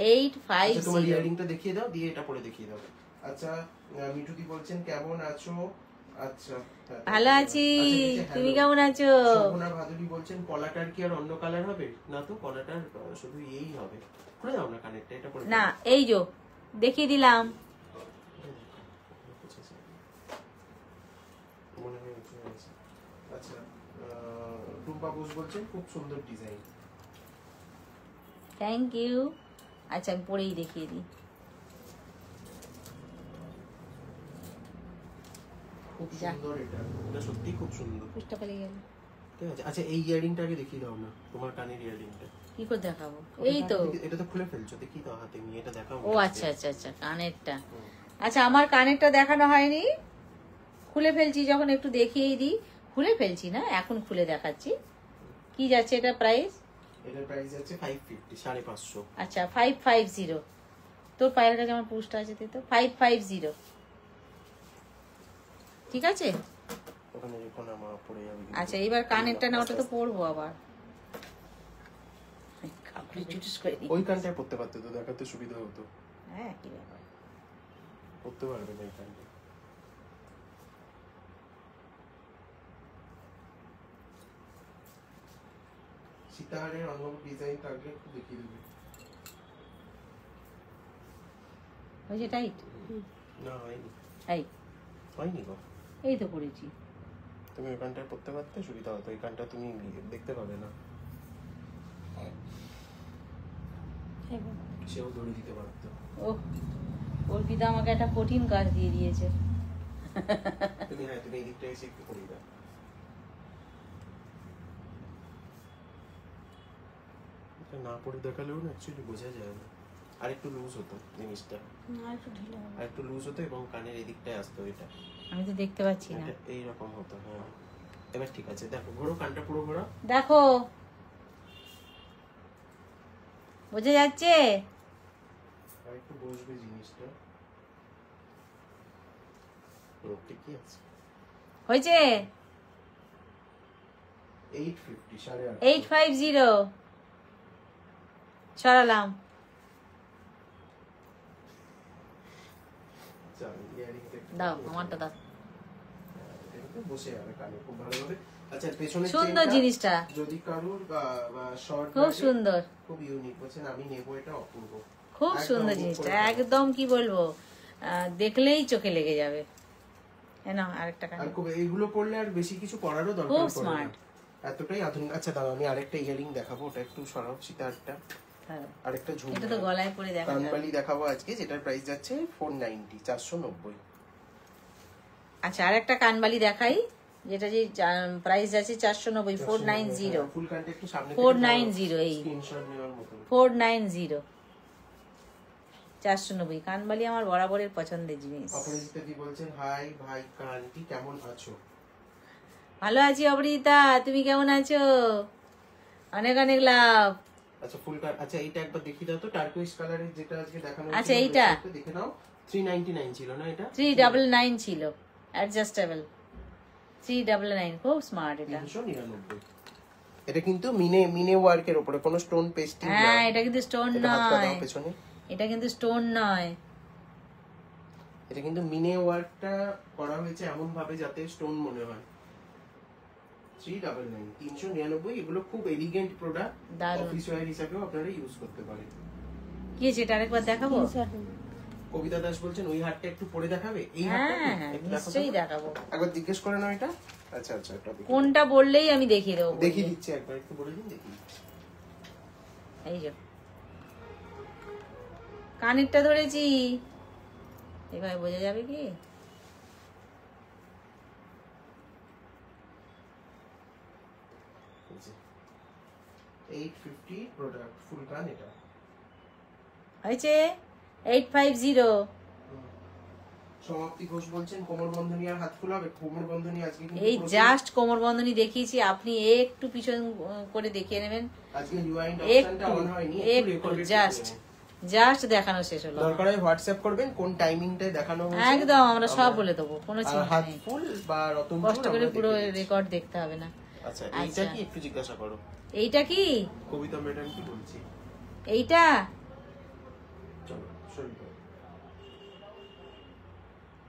850। তোমার ইয়ারিংটা দেখিয়ে দাও, দিয়ে এটা পরে দেখিয়ে দাও। আচ্ছা, মিঠু দি বলছেন কেমন আছো? আচ্ছা, ভালো আছি, তুমি কেমন আছো? শোভনা ভাদুরী বলছেন কলাটার কি আর অন্য কালার হবে? না তো, কলাটার শুধু এই হবে। করে দাও না কানেরটা, এটা পরে না, এই যে দেখিয়ে দিলাম। আচ্ছা, টুম্পা ঘোষ বলছেন খুব সুন্দর ডিজাইন। Thank you. আচ্ছা, আমি পরেই দেখিয়ে দিই। খুব সুন্দর, এটা এটা সত্যি খুব সুন্দর। পুষ্টা পেলে গেল। ঠিক আছে, আচ্ছা এই ইয়ারিংটা আগে দেখিয়ে দাও না, তোমার কানের ইয়ারিংটা। কি করে দেখাবো? এই তো, এটা তো খুলে ফেলছো, দেখি দাও হাতে নিয়ে, এটা দেখাও। ও আচ্ছা আচ্ছা আচ্ছা, কানেরটা। আচ্ছা, আমার কানেরটা দেখানো হয়নি, খুলে ফেলছি যখন একটু দেখিয়েই দিই। খুলে ফেলছি না, এখন খুলে দেখাচ্ছি। কি যাচ্ছে এটা প্রাইস? এটার প্রাইস যাচ্ছে 550, 550। আচ্ছা, 550। তোর পায়ের কাছে আমার পুষ্টা আছে, তুই তো 550। ঠিক আছে, ওখানে যখন আমার পড়ে যাবে। আচ্ছা, এবার কানেরটা না, ওটা তো পরবো আবার। ওই কানটায় পড়তে পারতে তো, দেখাতে সুবিধা হতো। হ্যাঁ, কি ব্যাপার, পড়তে পারবে না এই কানটা। সীতাহারের অন্য ডিজাইন থাকলে একটু দেখিয়ে দেবে। হয়েছে টাইট? না, হয়নি। হয়নি গো, এই তো পড়েছি। তুমি ওই কানটায় পড়তে পারতে সুবিধা হতো, এই কানটা তুমি দেখতে পাবে না। সেও দড়ি দিতে পারতো। ও অর্পিতা আমাকে একটা কঠিন কাজ দিয়ে দিয়েছে। তুমি এই দিকটা এসে একটু করে দাও। এটা না পরে দেখালেও না অ্যাকচুয়ালি বোঝা যায় না। আর একটু লুজ হতো জিনিসটা, আর একটু লুজ হতো এবং কানের এদিকটায় আসতো। এটা আমি তো দেখতে পাচ্ছি না। এইরকম হতো। হ্যাঁ এবার ঠিক আছে, দেখো ঘোরো, কানটা পুরো ঘোরো, দেখো বোঝা যাচ্ছে। আর একটু বসবে জিনিসটা। ঠিকই আছে, হয়েছে। 850 850 850 সরালাম। দাও আমারটা দাও। বসে যাবে কানে খুব ভালোভাবে। আচ্ছা পেছনে সুন্দর জিনিসটা, যদি কারোর শর্ট খুব সুন্দর, খুব ইউনিক, বলছেন আমি নেব, এটা অপূর্ব, খুব সুন্দর জিনিসটা, একদম কি বলবো, দেখলেই চোখে লেগে যাবে। না আরেকটা কান, আর খুব এইগুলো পড়লে আর বেশি কিছু পড়ারও দরকার খুব পড়ে না, স্মার্ট, এতটাই আধুনিক। আচ্ছা দাও আমি আরেকটা ইয়ারিং দেখাবো, ওটা একটু সরাও সীতাহারটা। আরেকটা ঝুমকা, এটা তো গলায় পরে দেখাবো। কানবালি দেখাবো আজকে, যেটার প্রাইস যাচ্ছে 490 490। আচ্ছা আরেকটা কানবালি দেখাই, যেটা যে প্রাইস আছে 490 490 ফুল কানটা একটু সামনে 490 এই স্ক্রিনশট নেওয়ার মতো 490 490 কানবালি আমার বরাবরের পছন্দের জিনিস। অপরাজিতা দি বলছেন হাই ভাই কান্টি কেমন আছো? ভালো আছি অপরাজিতা, তুমি কেমন আছো? অনেক অনেক লাভ। আচ্ছা ফুল কান, আচ্ছা এইটা একবার দেখিয়ে দাও তো, টার্কুইশ কালারের যেটা আজকে দেখানো হয়েছিল। আচ্ছা এইটা দেখে নাও, 399 ছিল না, এটা 399 ছিল, অ্যাডজাস্টেবল 399, খুব স্মার্ট এটা। 399। এটা কিন্তু মিনে ওয়ার্কের উপরে কোনো স্টোন পেস্টিং না। হ্যাঁ এটা কিন্তু স্টোন নয়, পেছনে এটা কিন্তু স্টোন নয়, এটা কিন্তু মিনে ওয়ার্কটা করা হয়েছে এমন ভাবে যাতে স্টোন মনে হয়। 399 399, এগুলো খুব এলিগেন্ট প্রোডাক্ট, অফিস ওয়্যার হিসেবেও আপনারা ইউজ করতে পারেন। কি আছে এটা আরেকবার দেখাবো? কবিতা দাস বলছেন ওই হারটা একটু পরে দেখাবে, এই হ্যাঁ হারটা নিশ্চয়ই দেখাবো। একবার জিজ্ঞেস করে নাও এটা। আচ্ছা আচ্ছা এটা কোনটা বললেই আমি দেখিয়ে দেবো, দেখিয়ে দিচ্ছি, একবার একটু বলে দিন দেখিয়ে দিচ্ছি। এই যে কানেরটা ধরেছি, এভাবে বোঝা যাবে কি? এই যে 850 প্রোডাক্ট ফুল কান, এটা হয়েছে 850। সমাপ্তি ঘোষ বলছেন কোমর বন্ধনী আর হাত খোলা হবে। কোমর বন্ধনী আজকে কিন্তু এই জাস্ট কোমর বন্ধনী দেখিয়েছি, আপনি একটু পিছন করে দেখিয়ে নেবেন। আজকে রিওয়াইন্ড অপশনটা অন হয়নি, একটু রেকর্ড জাস্ট দেখানো শেষ হলো। দরকার হয় হোয়াটসঅ্যাপ করবেন কোন টাইমিংটায় দেখানো হয়েছে, একদম আমরা সব বলে দেবো, কোনো চিন্তা হাত নেই। ফুল বা রতন কষ্ট করে পুরো রেকর্ড দেখতে হবে না। আচ্ছা এইটা কি একটু জিজ্ঞাসা করো, এইটা কি কবিতা ম্যাডাম কি বলছি, এইটা চলো শুরু করো।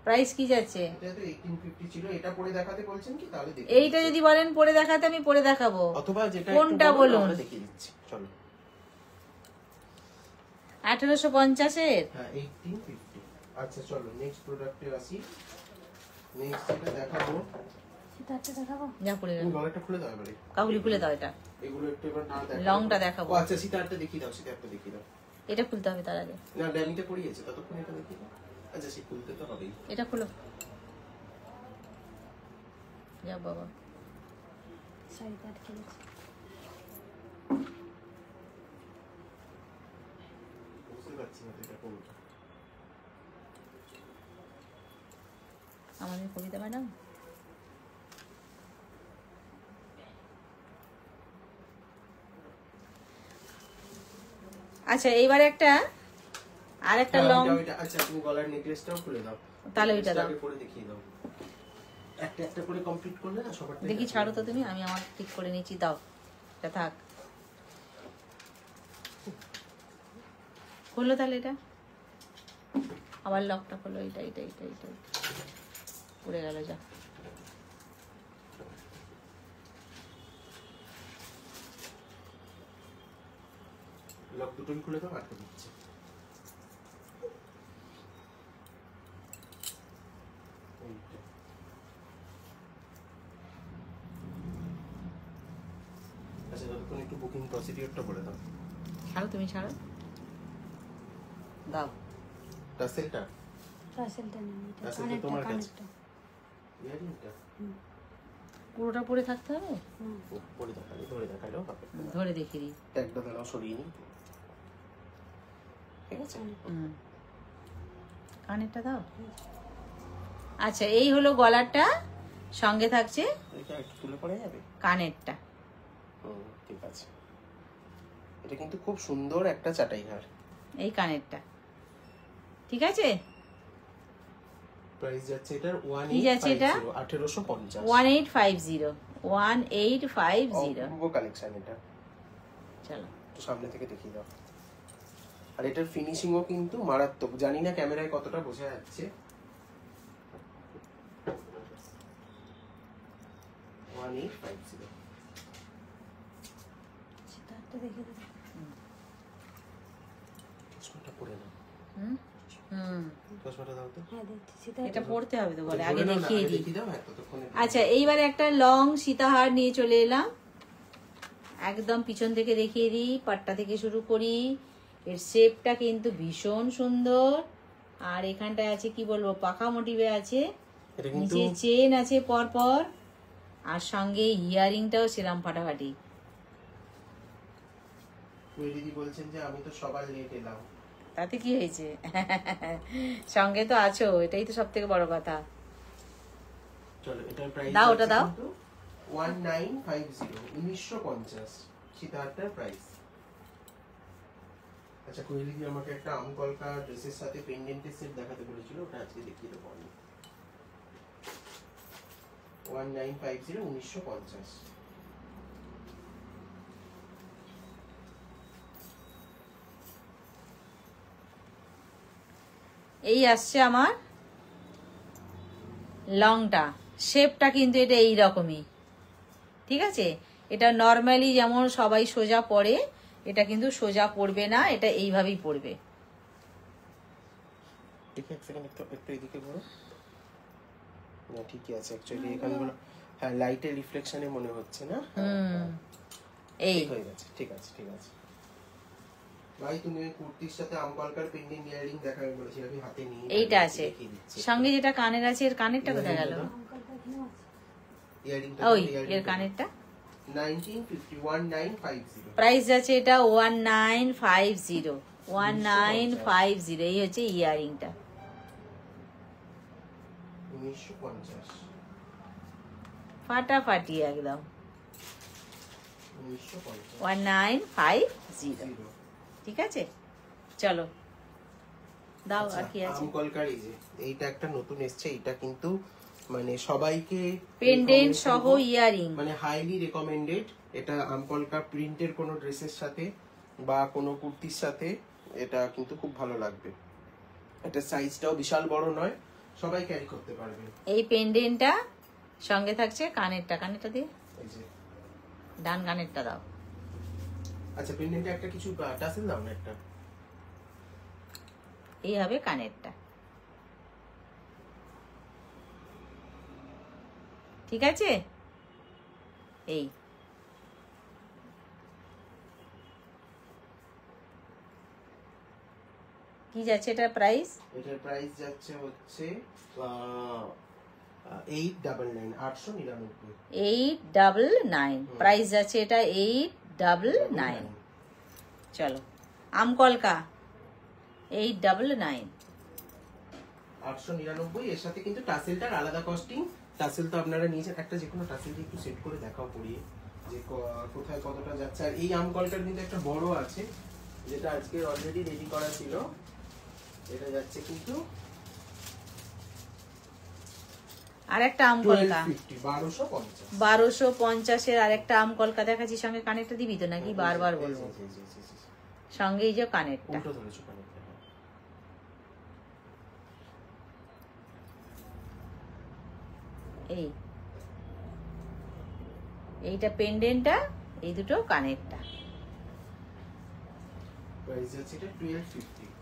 প্রাইস কি যাচ্ছে? এটা তো 1850 ছিল, এটা পরে দেখাতে বলছেন কি? তাহলে দেখি এইটা যদি বলেন পরে দেখাতে আমি পরে দেখাবো, অথবা যেটা কোনটা বলুন? আমরা দেখিয়ে দিচ্ছি চলো। 1850 এর, হ্যাঁ 1850। আচ্ছা চলো নেক্সট প্রোডাক্টে আসি। নেক্সট যেটা দেখাবো, যা পড়ে গেল, তুমি গলাটা খুলে দাও এবারে, কাবুলি খুলে দাও। এটা এগুলো একটু এবার না দেখাও, লংটা দেখাবো। ও আচ্ছা সীতাহারটা দেখিয়ে দাও, সীতাহারটা দেখিয়ে দাও। এটা খুলতে হবে তার আগে, না ড্যামিটা পড়িয়েছে ততক্ষণ এটা দেখিয়ে দাও। আচ্ছা সে খুলতে তো হবেই। এটা খুলো, যা বাবা বুঝতে পারছি না এটা কোনটা। আমাদের কবিতা ম্যাডাম। আচ্ছা এইবার একটা আরেকটা লং, আচ্ছা তুমি গলার নেকলেসটাও খুলে দাও, তাহলে ওইটা দাও, করে দেখিয়ে দাও। একটা একটা করে কমপ্লিট করলে না সবারটা দেখি ছাড়ো তো তুমি, আমি আমার ঠিক করে নিচ্ছি, দাও এটা থাক। খুললো তাহলে এটা, আবার লকটা খোলো, এটা এটা এটা এটা পড়ে গেল, যা লক দুটোই খুলে দাও, আটকে দিচ্ছি। আচ্ছা ততক্ষণ একটু বুকিং প্রসিডিওরটা বলে দাও। ছাড়ো তুমি ছাড়ো, দাও টাসেলটা টাসেলটা নেই, এটা টাসেলটা কানেরটা, তোমার কাছে। কানেরটা। ইয়ারিংটা পুরোটা পরে থাকতে হবে, পরে দেখালে, ধরে দেখালেও হবে। ধরে দেখিয়ে দিই। একটা দাঁড়াও, সরিয়ে নিই। ঠিক আছে, কানেরটা দাও। আচ্ছা, এই হলো গলারটা, সঙ্গে থাকছে এটা একটু তুলে পড়ে যাবে। কানেরটা। ঠিক আছে, এটা কিন্তু খুব সুন্দর একটা চাটাই হার। এই কানেরটা, ঠিক আছে। প্রাইস যাচ্ছে এটার কি যাচ্ছে এটা? 1850। 1850, 1850। অপূর্ব কালেকশন এটা। চলো একটু সামনে থেকে দেখিয়ে দাও। আর এটার ফিনিশিংও কিন্তু মারাত্মক, জানি না ক্যামেরায় কতটা বোঝা যাচ্ছে। 1850। সেটা দেখে দিই। চশমাটা পরে নাও। চশমাটা দাও তো। হ্যাঁ দেখছি, সেটা এটা পড়তে হবে তো বলে, আগে ধরে নাও না, দেখিয়ে আগে দিই। দেখিয়ে দাও, হ্যাঁ, ততক্ষণে। আচ্ছা, এইবারে একটা লং সীতাহার নিয়ে চলে এলাম। একদম পিছন থেকে দেখিয়ে দিই, পাট্টা থেকে শুরু করি। এর শেপটা কিন্তু ভীষণ সুন্দর। আর এখানটায় আছে কি বলবো, পাখা মোটিভে আছে, এটা কিন্তু নিচে চেন আছে পরপর, আর সঙ্গে ইয়ারিংটাও সেরাম ফাটাফাটি। দিদি বলছেন যে আমি তো সবার লেট এলাম। তাতে কি হয়েছে, সঙ্গে তো আছো, এটাই তো সব থেকে বড় কথা। চলো, এটার প্রাইস দাও, ওটা দাও। 1950, 1950 সীতাহারটার প্রাইস। আচ্ছা, কোয়েলি দি আমাকে একটা আমকলকা ড্রেসের সাথে পেন্ডেন্টের সেট দেখাতে বলেছিল, ওটা আজকে দেখিয়ে দেবো আমি। 1950, 1950। এই আসছে আমার লংটা, শেপটা কিন্তু এটা এই রকমই, ঠিক আছে। এটা নর্মালি যেমন সবাই সোজা পরে, এটা কিন্তু সোজা পড়বে না, এটা এইভাবেই পড়বে। দেখি এক সেকেন্ড, একটু এদিকে ঘোরো। না, ঠিকই আছে অ্যাকচুয়ালি, এখানগুলো হ্যাঁ লাইটের রিফ্লেকশনে মনে হচ্ছে না। এই ঠিক হয়ে গেছে, ঠিক আছে, ঠিক আছে। ভাই, তুমি ওই কুর্তির সাথে আমকলকার পেন্ডেন্ট ইয়ারিং দেখাবে বলেছিলে, আমি হাতে নিয়ে এইটা আছে, দেখিয়ে দিচ্ছি। সঙ্গে যেটা কানের আছে, এর কানেরটা কোথায় গেল? আঙ্কলটা এখানেও আছে। ইয়ারিংটা ওই এর কানেরটা 1950, 1950। প্রাইস আছে এটা 1950, 1950। এই হচ্ছে ইয়ারিংটা, 1950, ফাটাফাটি একদম। 1950। 1950, ঠিক আছে। চলো দাও, আর কি আছে? আমকলকার এই যে এইটা একটা নতুন এসছে, এটা কিন্তু মানে সবাইকে পেন্ডেন্ট recommend সহ করবো। ইয়ারিং, মানে হাইলি রেকমেন্ডেড। এটা আমকলকা প্রিন্টের কোনো ড্রেসের সাথে বা কোনো কুর্তির সাথে এটা কিন্তু খুব ভালো লাগবে। এটা সাইজটাও বিশাল বড় নয়, সবাই ক্যারি করতে পারবে। এই পেন্ডেন্টটা সঙ্গে থাকছে কানেরটা, কানেরটা দিয়ে এই যে, ডান কানেরটা দাও। আচ্ছা, পেন্ডেন্টে একটা কিছু টাসেল দাও না একটা। এই হবে কানেরটা, ঠিক আছে। এই কি যাচ্ছে এটা প্রাইস? এটার প্রাইস যাচ্ছে হচ্ছে 899, 899। 899 প্রাইস যাচ্ছে এটা, 899। চলো, আমকলকা 899। 899। এর সাথে কিন্তু টাসেলটার আলাদা কস্টিং। টাসেল তো আপনারা নিয়েছেন, একটা যে কোনো টাসেল একটু সেট করে দেখাও পরিয়ে যে কোথায় কতটা যাচ্ছে। আর এই আমকলটার কিন্তু একটা বড় আছে, যেটা আজকে অলরেডি রেডি করা ছিল। এটা যাচ্ছে কিন্তু আর একটা আমকলকা 1250। 1250 আর একটা আমকলকা দেখাচ্ছি, সঙ্গে কানেরটা দিবি তো নাকি? বারবার বলবো, সঙ্গে এই যে কানেরটা। উল্টো ধরেছো কানেরটা। এইটা পেন্ডেন্টটা, এই দুটো কানেরটা। প্রাইস যাচ্ছে এটা 1250,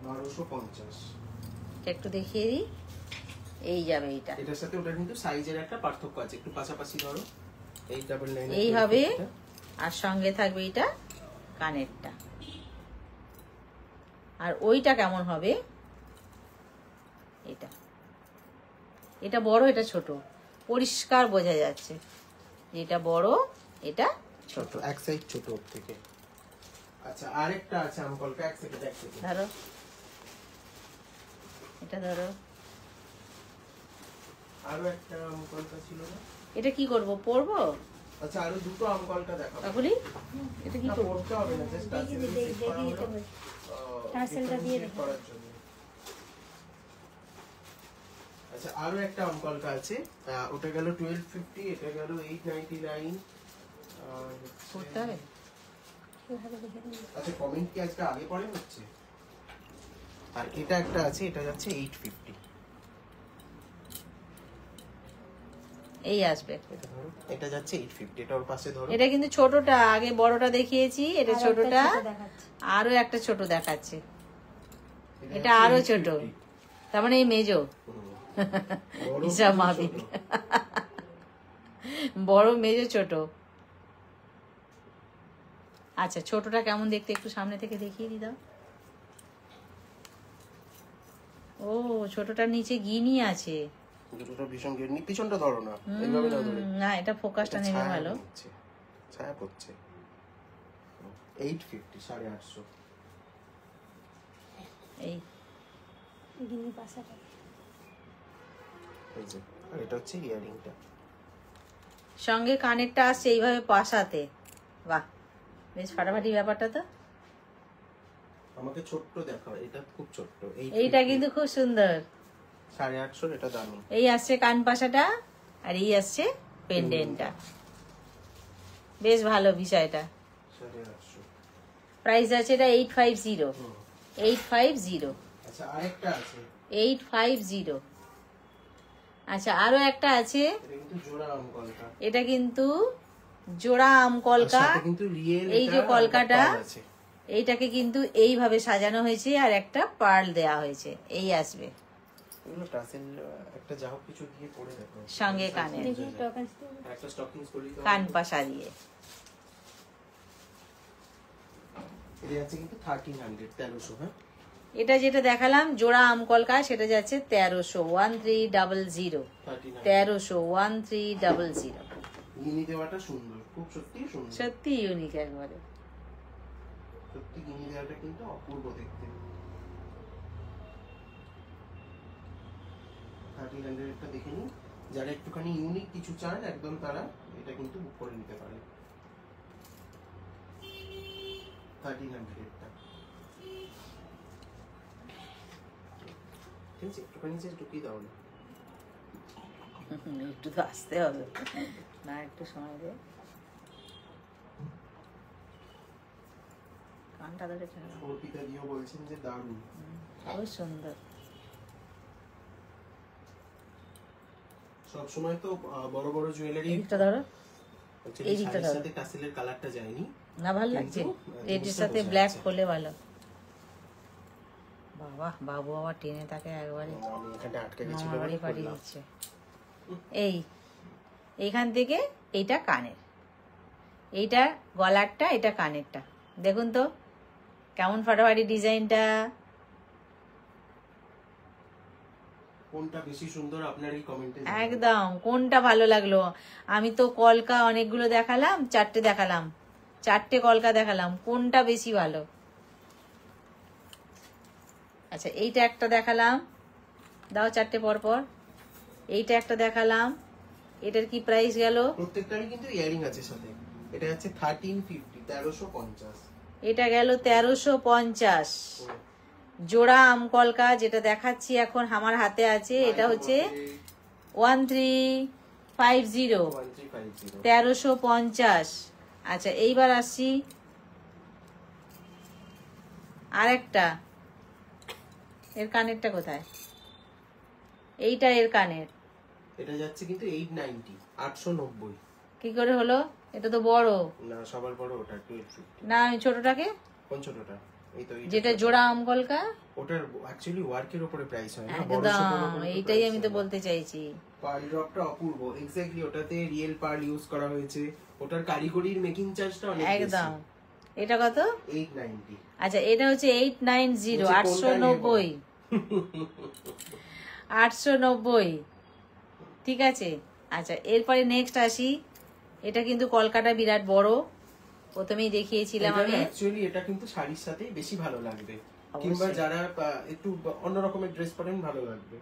1250। একটু দেখিয়ে দিই, এই যাবে এইটা। এটার সাথে ওটা কিন্তু সাইজের একটা পার্থক্য আছে, একটু পাশাপাশি ধরো। 899 এই হবে, আর সঙ্গে থাকবে এটা কানেরটা। আর ওইটা কেমন হবে, এটা এটা বড় এটা ছোট, পরিষ্কার বোঝা যাচ্ছে এটা বড় এটা ছোট। ছোট, এক সাইড ছোট ওর থেকে। আচ্ছা আরেকটা আছে আমকলকা, এক সেকেন্ড। ধরো এটা ধরো, আরো একটা আমকলকা ছিল না? এটা কি করব, পরবো আচ্ছা আরো দুটো আমকলকা দেখাবো। কাকুলি? এটা কি না, করবো? পড়তে হবে না, জাস্ট দেখিয়ে দিই, টাসেল সেট করা দেখিয়ে দিতে হলো, হবে। টাসেলটা দিয়ে differentiate দেখাবো। করার জন্য। আচ্ছা আরো একটা আমকলকা আছে, ওটা গেল 1250, এটা গেল 899। পড়তে হবে? এভাবে দেখে দিই। আচ্ছা কমেন্ট কি আজকে আগে পরে হচ্ছে? আর এটা একটা আছে, এটা যাচ্ছে 850। এই আসবে। এটা ধরো, এটা যাচ্ছে 850, এটা ওর পাশে ধরো। এটা কিন্তু ছোটটা, আগে বড়টা দেখিয়েছি, এটা আর একটা ছোটটা, ছোট দেখাচ্ছে। আরো একটা ছোট দেখাচ্ছে, এটা যাচ্ছে আরো ছোট, 850 তার মানে এই মেজো বড় হিসাব ছোট। মাফিক। বড় মেজো ছোট। আচ্ছা ছোটটা কেমন দেখতে একটু সামনে থেকে দেখিয়ে দি দাও। ও ছোটটার নিচে গিনি আছে। দুটোটা ভীষণ গেরনি, পিছনটা ধরো না, এইভাবে না ধরে। না এটা ফোকাসটা এটা নেবে ছায়া ভালো। নিচ্ছে, ছায়া পড়ছে। 850, 850। এই গিনি পাশাটা। এই যে, আর এটা হচ্ছে ইয়ারিংটা। সঙ্গে কানেরটা আসছে এইভাবে পাশাতে, বাহ বেশ ফাটাফাটি ব্যাপারটা তো। আমাকে ছোট্ট দেখাও, এটা খুব ছোট্ট। এইটা কিন্তু খুব সুন্দর। 850, এটা দামি। এই আসছে কান পাশাটা, আর এই আসছে পেন্ডেন্টটা, বেশ ভালো বিষয়টা। 850। প্রাইস আছে এটা 850, 850, আচ্ছা আরেকটা আছে, 850। আচ্ছা আরো একটা আছে, এটা কিন্তু জোড়া আম কলকা। এটা কিন্তু জোড়া আম কলকা। সাথে কিন্তু রিয়েল এই যে কলকাটা, এইটাকে কিন্তু এইভাবে সাজানো হয়েছে আর একটা পার্ল দেয়া হয়েছে, এই আসবে এগুলো টাসেল একটা যা হোক কিছু দিয়ে পরে দেখো। সঙ্গে কানে দেখি টকেন্স দিয়ে। একটা স্টকিংস করলি তো। কান পাশা দিয়ে। এটা আছে কিন্তু 1300, 1300। হ্যাঁ এটা যেটা দেখালাম জোড়া আম কলকা, সেটা যাচ্ছে 1300, 1300, 1300। গিনি দেওয়াটা সুন্দর, খুব সত্যি সুন্দর। সত্যি ইউনিক একবারে। সত্যি গিনি দেওয়াটা কিন্তু অপূর্ব দেখতে। 1300 দেখে নিন, যারা একটুখানি ইউনিক কিছু চান একদম, তারা এটা কিন্তু বুক করে নিতে পারে। 1300 টা ঠিক আছে, একটুখানি যে ঢুকিয়ে দাও না। একটু তো আসতে হবে না, একটু সময় দে। কানটা ধরে ফেলো। অর্পিতা দিও বলছেন যে দারুণ। খুব সুন্দর। সব সময় তো বড় বড় জুয়েলারি এদিকটা ধরো, এই দিকটা শাড়ির ধরো। সাথে টাসেলের কালারটা যায়নি। না ভালো লাগছে, কিন্তু, রেডের জিনিসটা সাথে বোঝা ব্ল্যাক যাচ্ছে। হলে ভালো। বাবা বাবু আবার টেনে তাকে একবারে আমি এখানে আটকে গেছিল মামার বাড়ি বলে পাঠিয়ে করলাম। দিচ্ছে। এইখান থেকে এইটা কানের, এইটা গলারটা, এটা কানেরটা, দেখুন তো কেমন ফাটাফাটি ডিজাইনটা। কোনটা বেশি সুন্দর আপনার এই কমেন্টে একদম কোনটা ভালো লাগলো। আমি তো কলকা অনেকগুলো দেখালাম, চারটে কলকা দেখালাম, কোনটা বেশি ভালো। আচ্ছা এইটা একটা দেখালাম, দাও চারটে পর পর। এইটা একটা দেখালাম, এটার কি প্রাইস গেল? প্রত্যেকটারই কিন্তু ইয়ারিং আছে সাথে। এটা হচ্ছে 1350, 1350। এটা গেল 1350। জোড়া আম কলকা যেটা দেখাচ্ছি এখন আমার হাতে আছে, এটা হচ্ছে 1350, 1350। 1350। আচ্ছা এইবার আসছি আরেকটা, এর কানেরটা কোথায়? এইটা এর কানের, এটা যাচ্ছে কিন্তু 890, 890। কি করে হলো? এটা তো বড় না সবার বড় ওটা 1250। না, আমি ছোটটাকে, কোন ছোটটা? এই তো এইটা যেটা ছোট। জোড়া আম কলকা। ওটার অ্যাকচুয়ালি ওয়ার্কের উপরে প্রাইস হয় না, বড় ছোট একদম কোনো এইটাই price আমি হয় তো না। বলতে চাইছি। পার্ল ড্রপটা অপূর্ব, এক্স্যাক্টলি ওটাতে রিয়েল পার্ল ইউজ করা হয়েছে। ওটার কারিগরির মেকিং চার্জটা অনেক বেশি। একদম এটা কত? 890। আচ্ছা এটা হচ্ছে 890, 890, 890, ঠিক আছে। আচ্ছা এরপরে নেক্সট আসি, এটা কিন্তু কলকাতা বিরাট বড়, প্রথমেই দেখিয়েছিলাম আমি। অ্যাকচুয়ালি এটা কিন্তু শাড়ির সাথে বেশি ভালো লাগবে, অবশ্যই। কিংবা যারা একটু অন্য রকমের ড্রেস পরেন ভালো লাগবে।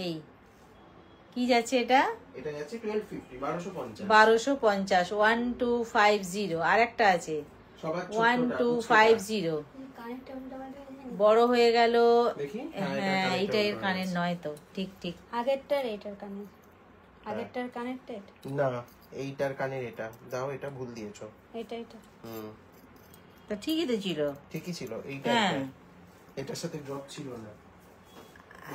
এই কি যাচ্ছে এটা? এটা যাচ্ছে 1250, 1250। 1250, 1250। আর একটা আছে সবার 1250, কানেরটা উল্টাপাল্টা হয়ে যায় না? বড় হয়ে গেল। দেখি, হ্যাঁ এইটা এর কানের নয় তো, ঠিক ঠিক। আগেরটার এইটার কানের, আগেরটার কানেরটা এটা, না এইটার কানের এটা দাও, এটা ভুল দিয়েছো। এটা এটা তো ঠিকই তো ছিল। ঠিকই ছিল, এইটা হ্যাঁ। এটার সাথে ড্রপ ছিল না।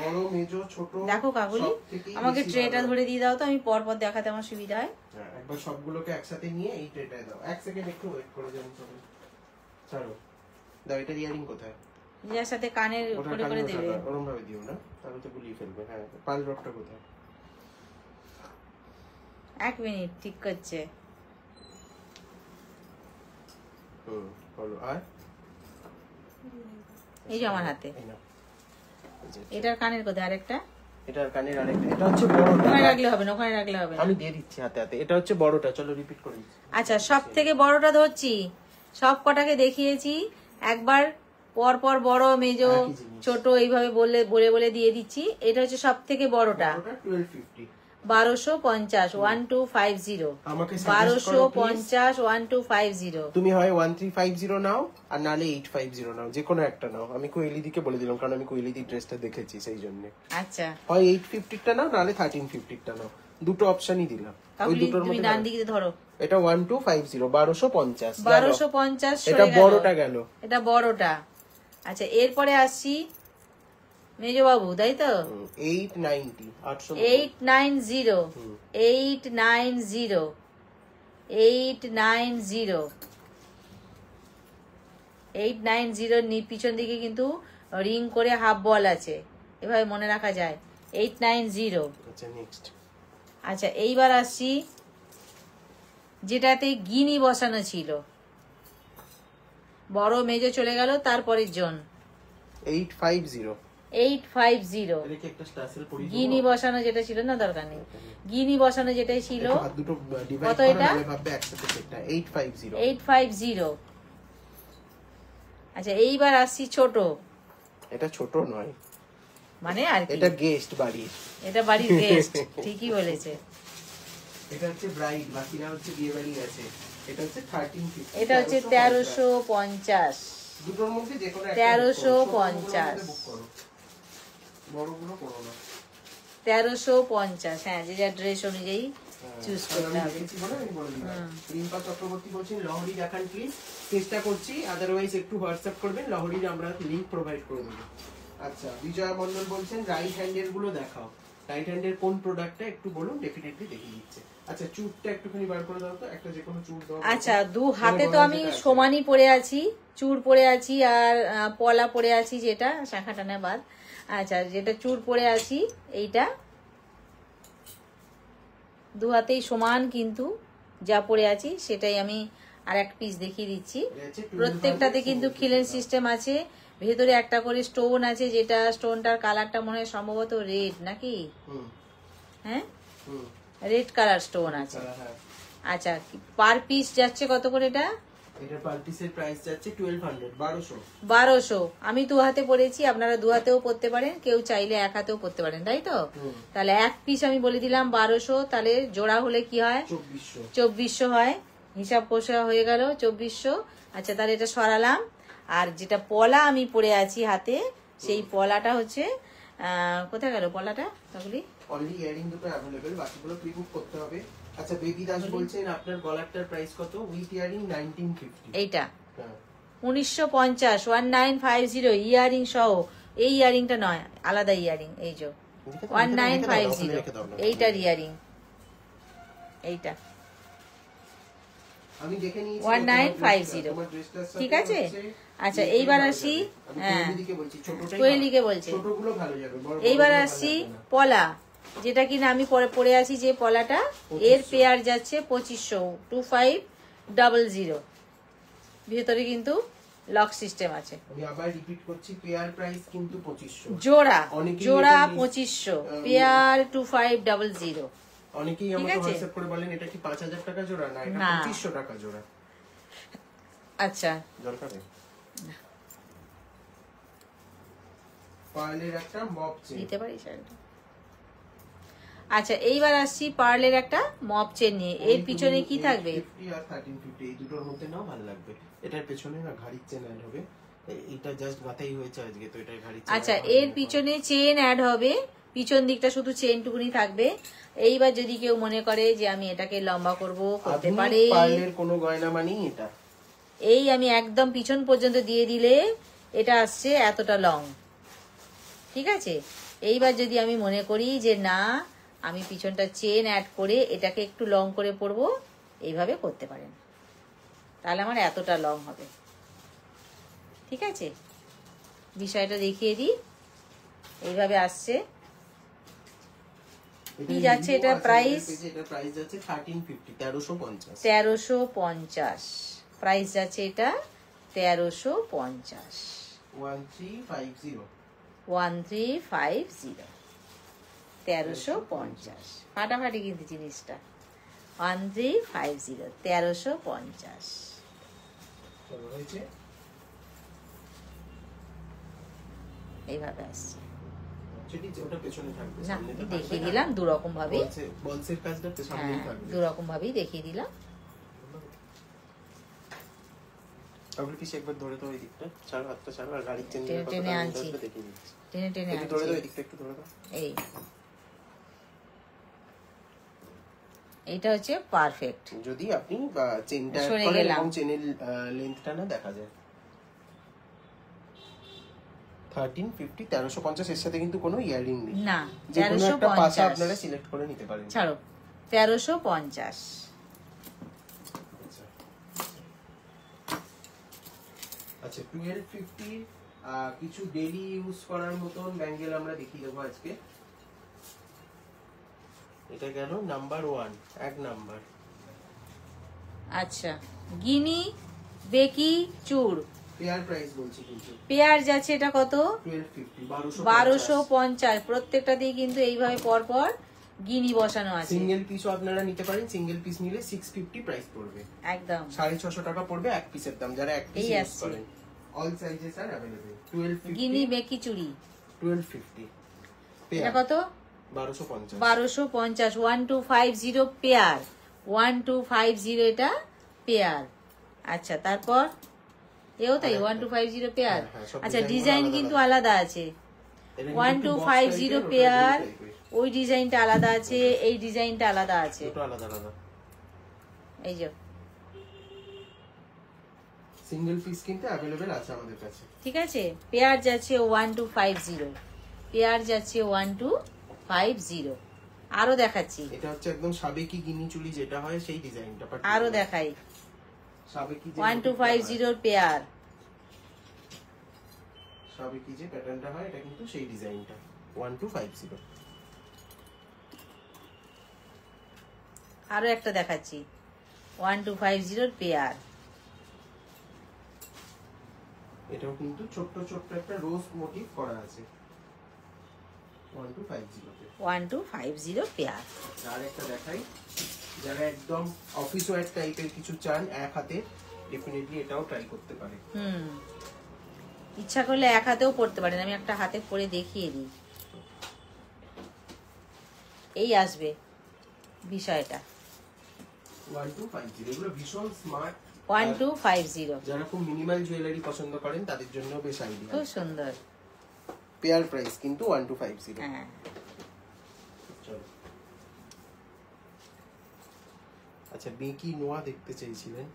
বড় মেজো ছোট দেখো কাকুলি, সবথেকেই আমাকে বেশি ট্রেটা ভালো। ধরে দিয়ে দাও তো, আমি পর পর দেখাতে আমার সুবিধা হয়। হ্যাঁ, একবার সবগুলোকে একসাথে নিয়ে এই ট্রেটায় দাও। এক সেকেন্ড একটু ওয়েট করে যান সবাই। ছাড়ো, দাও। এটার ইয়ারিং কোথায়? যার সাথে কানের ওটা করে করে দেবে। ওরম ভাবে দিও না, তাহলে তো গুলিয়ে ফেলবে। হ্যাঁ, পাল ড্রপটা কোথায়? 1 মিনিট, ঠিক করছে। বলো। আর এই যে আমার হাতে, এই নাও। এই যে, এটার কানের কোথায় আরেকটা? এটার কানের আরেকটা, এটা হচ্ছে বড়টা। ওখানে রাখলে হবে না, ওখানে রাখলে হবে না। আমি দিয়ে দিচ্ছি হাতে হাতে। এটা হচ্ছে বড়টা, চলো রিপিট করে দিচ্ছি। আচ্ছা সব থেকে বড়টা ধরছি, সব কটাকে দেখিয়েছি একবার পর পর, বড় মেজো একই জিনিস। ছোট এইভাবে বলে বলে বলে দিয়ে দিচ্ছি। এটা হচ্ছে সব থেকে বড়টা, বড়টা 1250। 1250, 1250, আমাকে suggest করো, please। 1250, 1250। তুমি হয় 1350 নাও, আর নালে 850 নাও, যে কোনো একটা নাও। আমি কোয়েলিদিকে বলে দিলাম, কারণ আমি কোয়েলিদির ড্রেসটা দেখেছি সেই জন্য। আচ্ছা হয় 850টা নাও, নালে 1350টা নাও, দুটো অপশনই দিলাম। ওই কাকুলি দুটোর তুমি মধ্যে ডান নাও। দিকে ধরো। এটা 1250, 1250 গেল। 1250 এটা সরে গেল। বড়টা গেল। এটা বড়টা। আচ্ছা এরপরে আসছি মেজো বাবু, তাই তো? 890, 800। 890, 890, 890, 890 পিছন দিকে কিন্তু রিং করে হাফ বল আছে, এভাবে মনে রাখা যায়। 890। আচ্ছা নেক্সট। আচ্ছা এইবার আসছি যেটাতে গিনি বসানো ছিল, বড় মেজো চলে গেল, তারপরের জন 850। 850। এটাকে একটা স্টাসেল পরিয়ে দেবো। গিনি বসানো যেটা ছিল না, দরকার নেই। গিনি বসানো যেটাই ছিল, একটু হাত দুটো ডিভাইড কত করো, এটা? নাহলে ভাববে একসাথে সেটটা। 850। 850। আচ্ছা এইবার আসছি ছোট, এটা ছোট নয়, মানে আর কি, এটা গেস্ট বাড়ির। এটা বাড়ির গেস্ট, ঠিকই বলেছে। এটা হচ্ছে ব্রাইড, বাকিরা হচ্ছে বিয়ে বাড়ি গেছে। এটা হচ্ছে 1350। এটা হচ্ছে 1350, দুটোর মধ্যে যে কোনো একটা 1350। বুক করো, বড়গুলো করো না। 1350। হ্যাঁ, যে যার ড্রেস অনুযায়ী চুজ করতে হবে। রিম্পা চক্রবর্তী বলছেন লহরি দেখান প্লিজ। চেষ্টা করছি, আদারওয়াইজ একটু হোয়াটসঅ্যাপ করবেন, লহরির আমরা লিংক প্রোভাইড করে দেবো। আচ্ছা বিজয়া মন্ডল বলছেন রাইট হ্যান্ডের গুলো দেখাও। রাইট হ্যান্ডের কোন প্রোডাক্টটা একটু বলুন, ডেফিনেটলি দেখিয়ে দিচ্ছে। আচ্ছা চুরটা একটুখানি বার করে দাও তো, একটা যে কোনো চুর দাও। আচ্ছা দু হাতে তো আমি সমানই পরে আছি, চুর পরে আছি আর পলা পরে আছি, যেটা শাখা টানা বাদ। আচ্ছা যেটা চুর পরে আছি এইটা দু হাতেই সমান, কিন্তু যা পরে আছি সেটাই আমি আর এক পিস দেখিয়ে দিচ্ছি। প্রত্যেকটাতে কিন্তু খিলেন সিস্টেম আছে, ভেতরে একটা করে স্টোন আছে, যেটা স্টোনটার কালারটা মনে হয় সম্ভবত রেড নাকি, হ্যাঁ রেড কালার স্টোন আছে। আচ্ছা পার পিস যাচ্ছে কত করে এটা? এটা পার পিসের প্রাইস যাচ্ছে 1200, 1200। আমি দু হাতে পরেছি, আপনারা দু হাতেও পরতে পারেন, কেউ চাইলে এক হাতেও পরতে পারেন, তাই তো? তাহলে এক পিস আমি বলে দিলাম 1200, তাহলে জোড়া হলে কি হয়? 2400 হয়, হিসাব কষা হয়ে গেল 2400। আচ্ছা তাহলে এটা সরালাম। আর যেটা পলা আমি পরে আছি হাতে, সেই পলাটা হচ্ছে কোথায় গেল পলাটা? তাহলে অনলি ইয়ারিং দুটো अवेलेबल, বাকিগুলো প্রি বুক করতে হবে। আচ্ছা বেবি দাস বলছেন আপনার গলারটার প্রাইস কত? With earring 1950। এইটা 1950, 1950 ইয়ারিং সহ। এই ইয়ারিংটা নয়, আলাদা ইয়ারিং। এই যে 1950 এইটার ইয়ারিং, এইটা আমি দেখে নিয়েছি 1950, ঠিক আছে? আচ্ছা এইবার আসি, হ্যাঁ কোয়েলিকে বলছি, ছোটগুলো ভালো যাবে। এইবার আসছি পলা। যেটা কিনা আমি পরে আছি যে পলাটা, এর পেয়ার যাচ্ছে 2500, 2500। ভেতরে কিন্তু লক সিস্টেম আছে। আমি আবার রিপিট করছি, পেয়ার প্রাইস কিন্তু 2500, জোড়া অনেকেই জোড়া এটা 2500, পেয়ার 2500। অনেকেই আমাকে হোয়াটসঅ্যাপ করে বলেন এটা কি 5000 টাকা জোড়া, না এটা 2500 টাকা জোড়া। আচ্ছা, দরকার নেই। পার্লের একটা মপ চেন দিতে পারিস একটা। আচ্ছা, এইবার আসছি পার্লের একটা মপ চেন নিয়ে। এর পিছনে কি থাকবে? 50 আর 1350 এই দুটোর মধ্যে নাও, ভালো লাগবে। এটার পেছনে না ঘাড়ির চেন অ্যাড হবে, এটা জাস্ট মাথায় হয়েছে আজকে, তো এটা ঘাড়ির চেন। আচ্ছা, এর পিছনে চেন অ্যাড হবে, পিছন দিকটা শুধু চেন টুকুনি থাকবে। এইবার যদি কেউ মনে করে যে আমি এটাকে লম্বা করব, করতে পারে। পার্লের কোনো গয়না মানেই এটা। এই আমি একদম পিছন পর্যন্ত দিয়ে দিলে এটা আসছে এতটা লং, ঠিক আছে। এইবার যদি আমি মনে করি যে না, আমি পিছনটা চেন অ্যাড করে এটাকে একটু লং করে পরবো, এইভাবে করতে পারেন, তাহলে আমার এতটা লং হবে, ঠিক আছে। বিষয়টা দেখিয়ে দিই, এইভাবে আসছে। কি যাচ্ছে এটা প্রাইস? এটা প্রাইস যাচ্ছে 1350, 1350। 1350 প্রাইস যাচ্ছে এটা, 1350। 1350 1350, 1350। ফাটাফাটি কিন্তু জিনিসটা। 1350, 1350। এইভাবে আসছে। না, দেখিয়ে দিলাম দু রকম ভাবে, বলসের কাজটা তো সামনেই থাকবে, দু রকম ভাবেই দেখিয়ে দিলাম। তাহলে কি একবার ধরে দাও এই দিকটা, ছাড়ো হাতটা ছাড়ো, আর গাড়ির চেন টেনে আনছি, টেনে টেনে একটু ধরে দাও এই দিকটা, একটু ধরে দাও। এইটা হচ্ছে পারফেক্ট। যদি আপনি চেনটা সরে করেন গেলাম, এবং চেনের লেন্থটা না দেখা যায়। 1350, 1350 এর সাথে কিন্তু কোনো ইয়ারিং নেই না, যে কোনো একটা পাশা 1350 আপনারা সিলেক্ট করে নিতে পারেন। ছাড়ো, 1350। আচ্ছা, 1250 কিছু ডেইলি ইউজ করার মতন ব্যাঙ্গেল আমরা দেখিয়ে দেবো আজকে। এটা গেল নাম্বার 1, এক নাম্বার। আচ্ছা, গিনি বেকি চুড় পেয়ার প্রাইস বলছি কিন্তু, পেয়ার যাচ্ছে এটা কত? 1250, 1250। প্রত্যেকটা দিয়ে কিন্তু এইভাবে পর পর গিনি বসানো আছে। সিঙ্গেল পিসও আপনারা নিতে পারেন, সিঙ্গেল পিস নিলে 650 প্রাইস পড়বে, একদম 650 টাকা পড়বে এক পিসের দাম, যারা এক পিস ইউজ করেন। অল সাইজেস আর अवेलेबल। 1250 গিনি বেকি চুড়ি 1250 এটা কত? 1250। 1250, 1250 পেয়ার, 1250 এটা পেয়ার। আচ্ছা, তারপর এও তাই 1250 পেয়ার। আচ্ছা, ডিজাইন কিন্তু আলাদা আছে। 1250 পেয়ার, ওই ডিজাইনটা আলাদা আছে, এই ডিজাইনটা আলাদা আছে, দুটো আলাদা আলাদা। এই যে সিঙ্গেল পিস কিন্তু अवेलेबल আছে আমাদের কাছে, ঠিক আছে। পেয়ার যাচ্ছে 1250, পেয়ার যাচ্ছে 1250। আরো দেখাচ্ছি, এটা হচ্ছে একদম সাবেকি গিনি চুড়ি যেটা হয় সেই ডিজাইনটা। আরো দেখাই, সাবেকি 1250 পেয়ার, সাবেকি যে প্যাটার্নটা হয় এটা কিন্তু সেই ডিজাইনটা 1250। আরো একটা দেখাচ্ছি, 1250 পেয়ার। এটাও কিন্তু ছোট্ট ছোট্ট একটা রোজ মোটিভ করা আছে 1250 তে। 1250 পেয়ার। আর একটা দেখাই, যারা একদম অফিস ওয়্যার টাইপের কিছু চান এক হাতে, ডেফিনেটলি এটাও ট্রাই করতে পারে। ইচ্ছা করলে এক হাতেও পড়তে পারেন, আমি একটা হাতে পরে দেখিয়ে দিই। এই আসবে বিষয়টা 1250, এগুলো ভীষণ স্মার্ট। 1250 যারা খুব মিনিমাল জুয়েলারি পছন্দ করেন তাদের জন্য বেশ আইডিয়া। খুব সুন্দর। পেয়ার প্রাইস কিন্তু 1250। হ্যাঁ, চলো। আচ্ছা, বেকি নোয়া দেখতে চাইছিলেন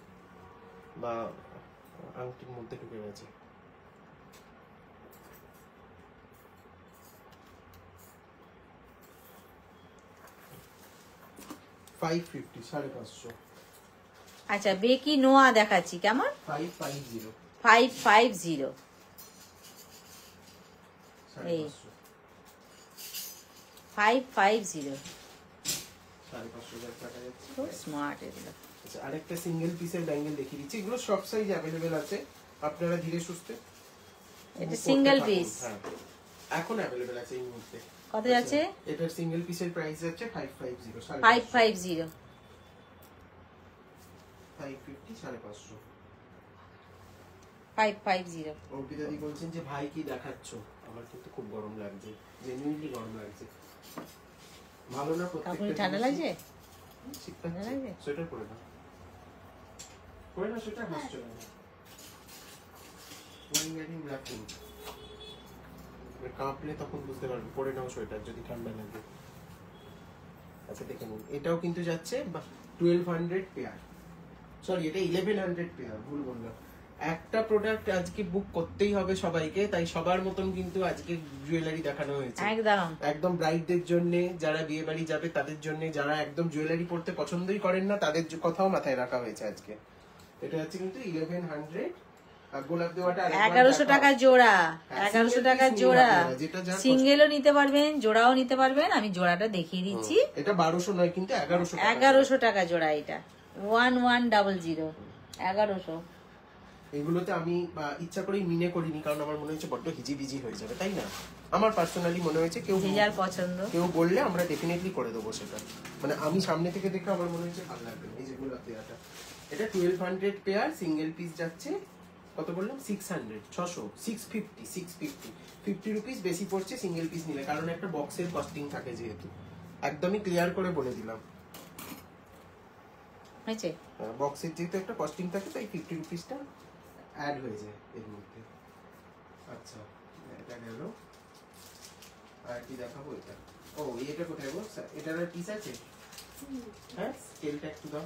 বা আংটির মধ্যে ঢুকে গেছে। $550, 550। আচ্ছা, বেকি নোয়া দেখাচ্ছি, কেমন? 550, 550। এই 550 550 টাকা যাচ্ছে। খুব স্মার্ট এগুলো। আচ্ছা, আরেকটা সিঙ্গেল পিসের ব্যাঙ্গেল দেখিয়ে দিচ্ছি। এগুলো সব সাইজ অ্যাভেলেবেল আছে, আপনারা ধীরে সুস্থে এটা করতে সিঙ্গেল থাকুন। পিস হ্যাঁ, এখন অ্যাভেলেবেল আছে এই মুহূর্তে। কত যাচ্ছে? এটার সিঙ্গেল পিসের প্রাইস যাচ্ছে 550, 550 550, 550। 550 অর্পিতা দি বলছেন যে ভাই কি দেখাচ্ছ, আমার কিন্তু খুব গরম লাগছে, জেনুইনলি গরম লাগছে। ভালো না কাকুনি প্রত্যেকটা ঠান্ডা লাগছে? ঠান্ডা লাগছে? সোয়েটার পরে না, পরে না সোয়েটার, হাসছো না। ওয়েয়ারিং ব্ল্যাকিং, কাঁপলে তখন বুঝতে পারবে, পরে নাও সোয়েটার যদি ঠান্ডা লাগে। আচ্ছা দেখে নিন, এটাও কিন্তু যাচ্ছে 1200 পেয়ার, সরি এটা 1100 পেয়ার, ভুল বললাম। একটা প্রোডাক্ট আজকে বুক করতেই হবে সবাইকে, তাই সবার মতন কিন্তু আজকে জুয়েলারি দেখানো হয়েছে। একদম একদম ব্রাইডদের জন্য, যারা বিয়ে বাড়ি যাবে তাদের জন্য, যারা একদম জুয়েলারি পরতে পছন্দই করেন না তাদের কথাও মাথায় রাখা হয়েছে আজকে। এটা হচ্ছে কিন্তু 1100। আর গোলাপ দেওয়াটা 1100 টাকা জোড়া, 1100 টাকা জোড়া। যেটা যা সিঙ্গেলও নিতে পারবেন, জোড়াও নিতে পারবেন। আমি জোড়াটা দেখিয়ে দিচ্ছি। এটা 1200 নয় কিন্তু 1100 টাকা। 1100 টাকা জোড়া। এটা 1100, 1100। এগুলোতে আমি ইচ্ছা করেই মিনে করিনি, কারণ আমার মনে হচ্ছে বড্ড হিজিবিজি হয়ে যাবে, তাই না? আমার পার্সোনালি মনে হয়েছে কেউ যে যার পছন্দ, কেউ বললে আমরা ডেফিনেটলি করে দেবো সেটা। মানে আমি সামনে থেকে দেখে আমার মনে হচ্ছে ভালো লাগবে। এই যে গোলাপ দেওয়াটা, এটা 1200 পেয়ার, সিঙ্গেল পিস যাচ্ছে কত বললাম? 600, 650 50 রুপিস বেশি পড়ছে সিঙ্গেল পিস নিলে, কারণ একটা বক্সের কস্টিং থাকে যেহেতু। একদমই ক্লিয়ার করে বলে দিলাম, হয়েছে? বক্সের যেহেতু একটা কস্টিং থাকে তাই 50 রুপিসটা অ্যাড হয়ে যায় এর মধ্যে। আচ্ছা, এটা গেল। আর কি দেখাবো? এটা, ও এটা কোথায় গো? এটার আর পিস আছে? হ্যাঁ, স্কেলটা একটু দাও,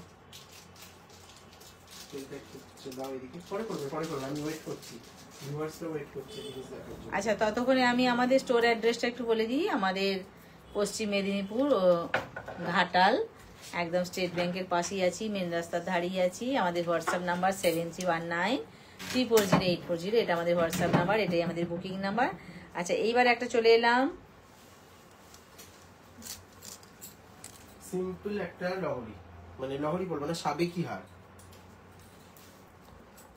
স্কেলটা একটু দাও এদিকে। পরে করবে, আমি ওয়েট করছি, ভিউয়ার্সরা ওয়েট করছে জিনিস দেখার জন্য। আচ্ছা, ততক্ষণে আমি আমাদের স্টোর অ্যাড্রেসটা একটু বলে দিই। আমাদের পশ্চিম মেদিনীপুর ও ঘাটাল, একদম স্টেট ব্যাংকের পাশেই আছি, মেন রাস্তার ধারেই আছি। আমাদের হোয়াটসঅ্যাপ নাম্বার 7319340840, এটা আমাদের হোয়াটসঅ্যাপ নাম্বার, এটাই আমাদের বুকিং নাম্বার। আচ্ছা, এইবার একটা চলে এলাম সিম্পল একটা লহরি, মানে লহরি বলবো না, সাবেকি হার।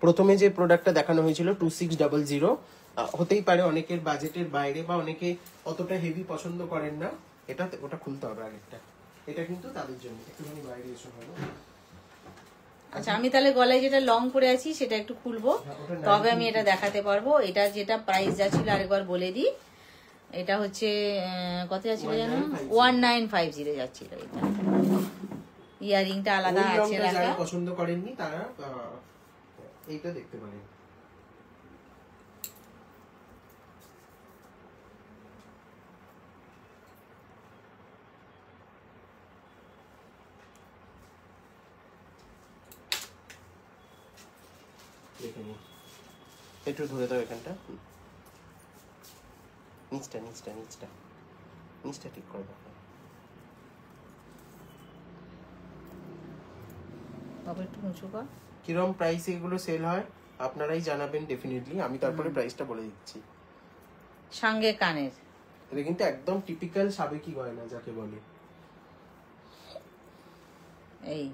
প্রথমে যে প্রোডাক্টটা দেখানো হয়েছিল 2600, হতেই পারে অনেকের বাজেটের বাইরে বা অনেকে অতটা হেভি পছন্দ করেন না, এটা ওটা খুলতে হবে আগেরটা। এটা কিন্তু তাদের জন্য একটুখানি বাইরে এসে হলো। আচ্ছা, আমি তাহলে গলায় যেটা লং পরে আছি সেটা একটু খুলবো, তবে আমি এটা দেখাতে পারবো। এটা যেটা প্রাইস যাচ্ছিল আরেকবার বলে দিই, এটা হচ্ছে কত যাচ্ছিল জানো? 1950 যাচ্ছিল। এটা ইয়ারিংটা আলাদা আছে, যারা পছন্দ করেননি তারা এইটা দেখতে পারেন। একটু ধরে দাও এখানটা, নিচটা ঠিক করে দাও। একটু উঁচু কর। কিরম প্রাইসে এগুলো সেল হয় আপনারাই জানাবেন ডেফিনেটলি, আমি তারপরে প্রাইসটা বলে দিচ্ছি। সঙ্গে কানের, এটা কিন্তু একদম টিপিক্যাল সাবেকি গয়না যাকে বলে। এই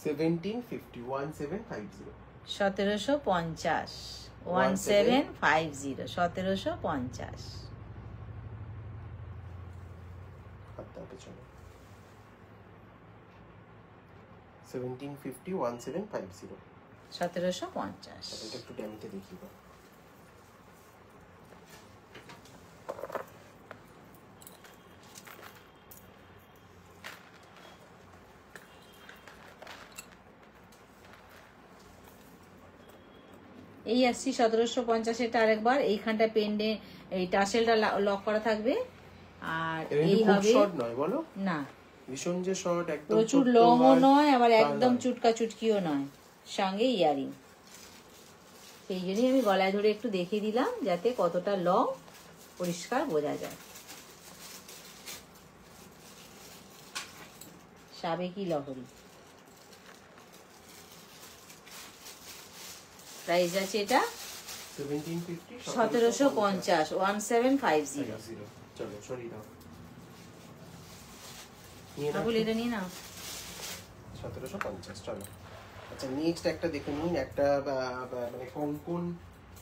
1750, 1750, 1750, 1750, 1750। হাতটা পেছনে, 1750, 1750, 1750। এটা একটু ড্যামিতে দেখি দাও। এই আসছি 1750-এটা আরেকবার। এইখানটা পেন্ডে এই টাসেলটা লক করা থাকবে, আর এই হবে শর্ট নয় বলো না, ভীষণ যে শর্ট, একদম প্রচুর লংও নয়, আবার একদম চুটকা চুটকিও নয়, সঙ্গে ইয়ারিং। সেই জন্যই আমি গলায় ধরে একটু দেখিয়ে দিলাম যাতে কতটা লং পরিষ্কার বোঝা যায়। সাবেকি লহরি, প্রাইস আছে এটা 1750 1750 1750। চলো সরিয়ে দাও, রাহুল এটা নিয়ে নাও। 1750 চলো। আচ্ছা নেক্সট একটা দেখে নিন, একটা মানে কঙ্কন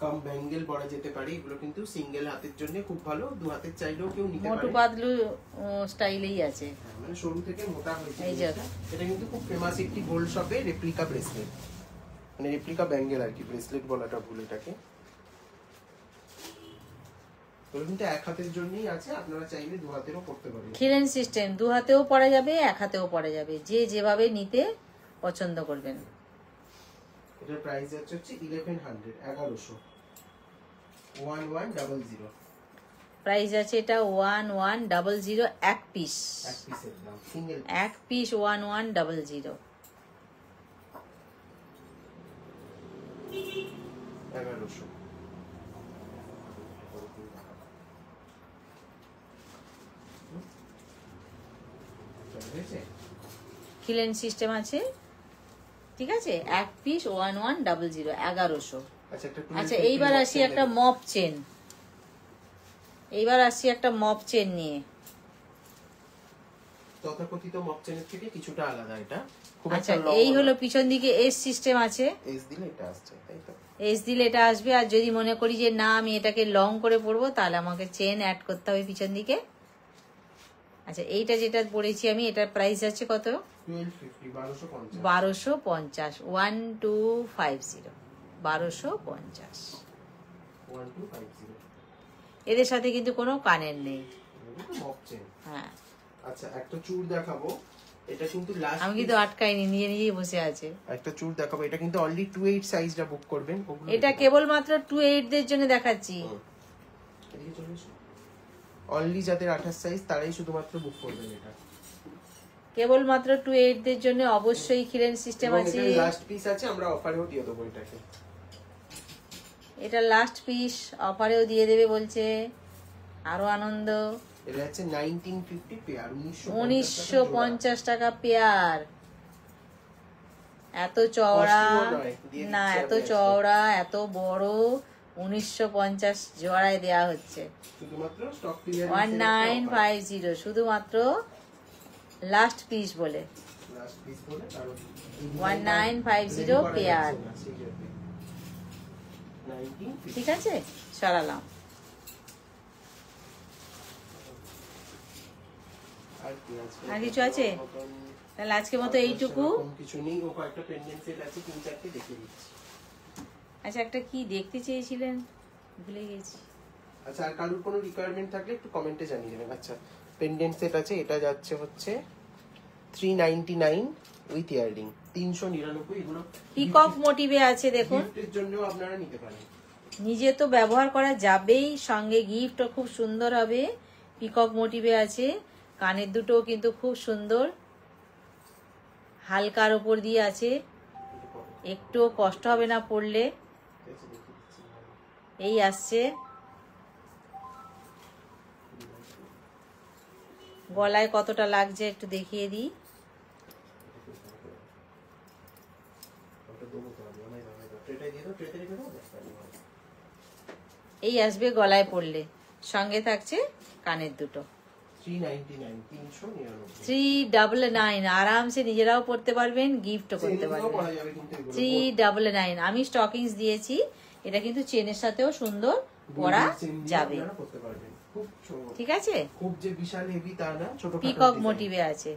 কাম ব্যাঙ্গেল পরা যেতে পারে। এগুলো কিন্তু সিঙ্গেল হাতের জন্য খুব ভালো, দু হাতের চাইলেও কেউ নিতে পারে। মোটু পাতলু স্টাইলেই আছে, মানে সরু থেকে মোটা হয়েছে। এই যে এটা কিন্তু খুব ফেমাস একটি গোল্ড শপে রেপ্লিকা ব্রেসলেট, মানে রেপ্লিকা ব্যাঙ্গেল আর কি, ব্রেসলেট বলাটা ভুল এটাকে। এগুলো কিন্তু এক হাতের জন্যই আছে, আপনারা চাইলে দু হাতেরও করতে পারেন। খিলেন সিস্টেম, দু হাতেও পরা যাবে, এক হাতেও পরা যাবে, যে যেভাবে নিতে পছন্দ করবেন। এটার প্রাইস হচ্ছে 1100 1100 1100 প্রাইস আছে এটা 1100 এক পিস, এক পিসের দাম সিঙ্গেল এক পিস 1100। 1100। খিলেন সিস্টেম আছে, ঠিক আছে, এক পিস 1100 1100। আচ্ছা এইবার আসি একটা মপ চেন, এইবার আসি একটা মপ চেন নিয়ে। তথাকথিত মপ চেনের থেকে কিছুটা আলাদা এটা। আচ্ছা এই হলো পিছন দিকে এস সিস্টেম আছে, এস দিলে এটা আসছে, তাই তো? এস দিলে এটা আসবে। আর যদি মনে করি যে না আমি এটাকে লং করে পরবো, তাহলে আমাকে চেন অ্যাড করতে হবে পিছন দিকে। আচ্ছা এইটা যেটা পরেছি আমি, এটার প্রাইস আছে কত? 1250 1250 1250। এদের সাথে কিন্তু কোনো কানের নেই। হ্যাঁ আচ্ছা একটা চূড় দেখাবো, এটা কিন্তু লাস্ট, আমি কিন্তু আটকাইনি, নিজে নিজেই বসে আছে। একটা চূড় দেখাবো, এটা কিন্তু অনলি 28 সাইজটা বুক করবেন। এটা কেবলমাত্র 28 দের জন্য দেখাচ্ছি। এদিকে চলে এসো, অনলি যাদের 28 সাইজ তারাই শুধুমাত্র বুক করবেন এটা। কেবলমাত্র 28 দের জন্য অবশ্যই খিলেন সিস্টেম আছে। এটা লাস্ট পিস আছে, আমরা অফারেও দিয়ে দেবো এটাকে। এটা লাস্ট পিস, অফারেও দিয়ে দেবে বলছে, আরো আনন্দ। এটা হচ্ছে 1950 পেয়ার, 1950 টাকা পেয়ার। এত চওড়া না, এত চওড়া এত বড়, 1950 জোড়ায় দেয়া হচ্ছে। শুধুমাত্র স্টক ক্লিয়ারেন্স 1950, শুধুমাত্র লাস্ট পিস বলে লাস্ট পিস বলে, কারণ 1950 পেয়ার। ঠিক আছে সরালাম। আর কিছু আছে? তাহলে আজকের মতো এইটুকু। কিছু নেই, ও কয়েকটা পেন্ডেন্ট সেট আছে, 3-4টে দেখে দিচ্ছি। আচ্ছা একটা কি দেখতে চেয়েছিলেন, ভুলে গেছি। আচ্ছা আর কারোর কোনো রিকোয়ারমেন্ট থাকলে একটু কমেন্টে জানিয়ে দেবেন। আচ্ছা পেন্ডেন্ট সেট আছে, এটা যাচ্ছে হচ্ছে 399 উইথ ইয়াররিং, 399। এগুলো পিকক মোটিভে আছে, দেখুন গিফটের জন্য আপনারা নিতে পারেন। নিজে তো ব্যবহার করা যাবেই, সঙ্গে গিফটও খুব সুন্দর হবে। পিকক মোটিভে আছে, কানের দুটোও কিন্তু খুব সুন্দর, হালকার ওপর দিয়ে আছে, একটুও কষ্ট হবে না পরলে। এই আসছে, গলায় কতটা লাগছে একটু দেখিয়ে দিই। এই আসবে গলায় পড়লে, সঙ্গে থাকছে কানের দুটো। 399 আরামসে নিজেরাও পড়তে পারবেন, গিফটও করতে পারবেন। 399 আমি স্টকিংস দিয়েছি, এটা কিন্তু চেনের সাথেও সুন্দর পরা যাবে। ঠিক আছে, খুব যে বিশাল হেভি তা না, ছোট পিকক মোটিভে আছে।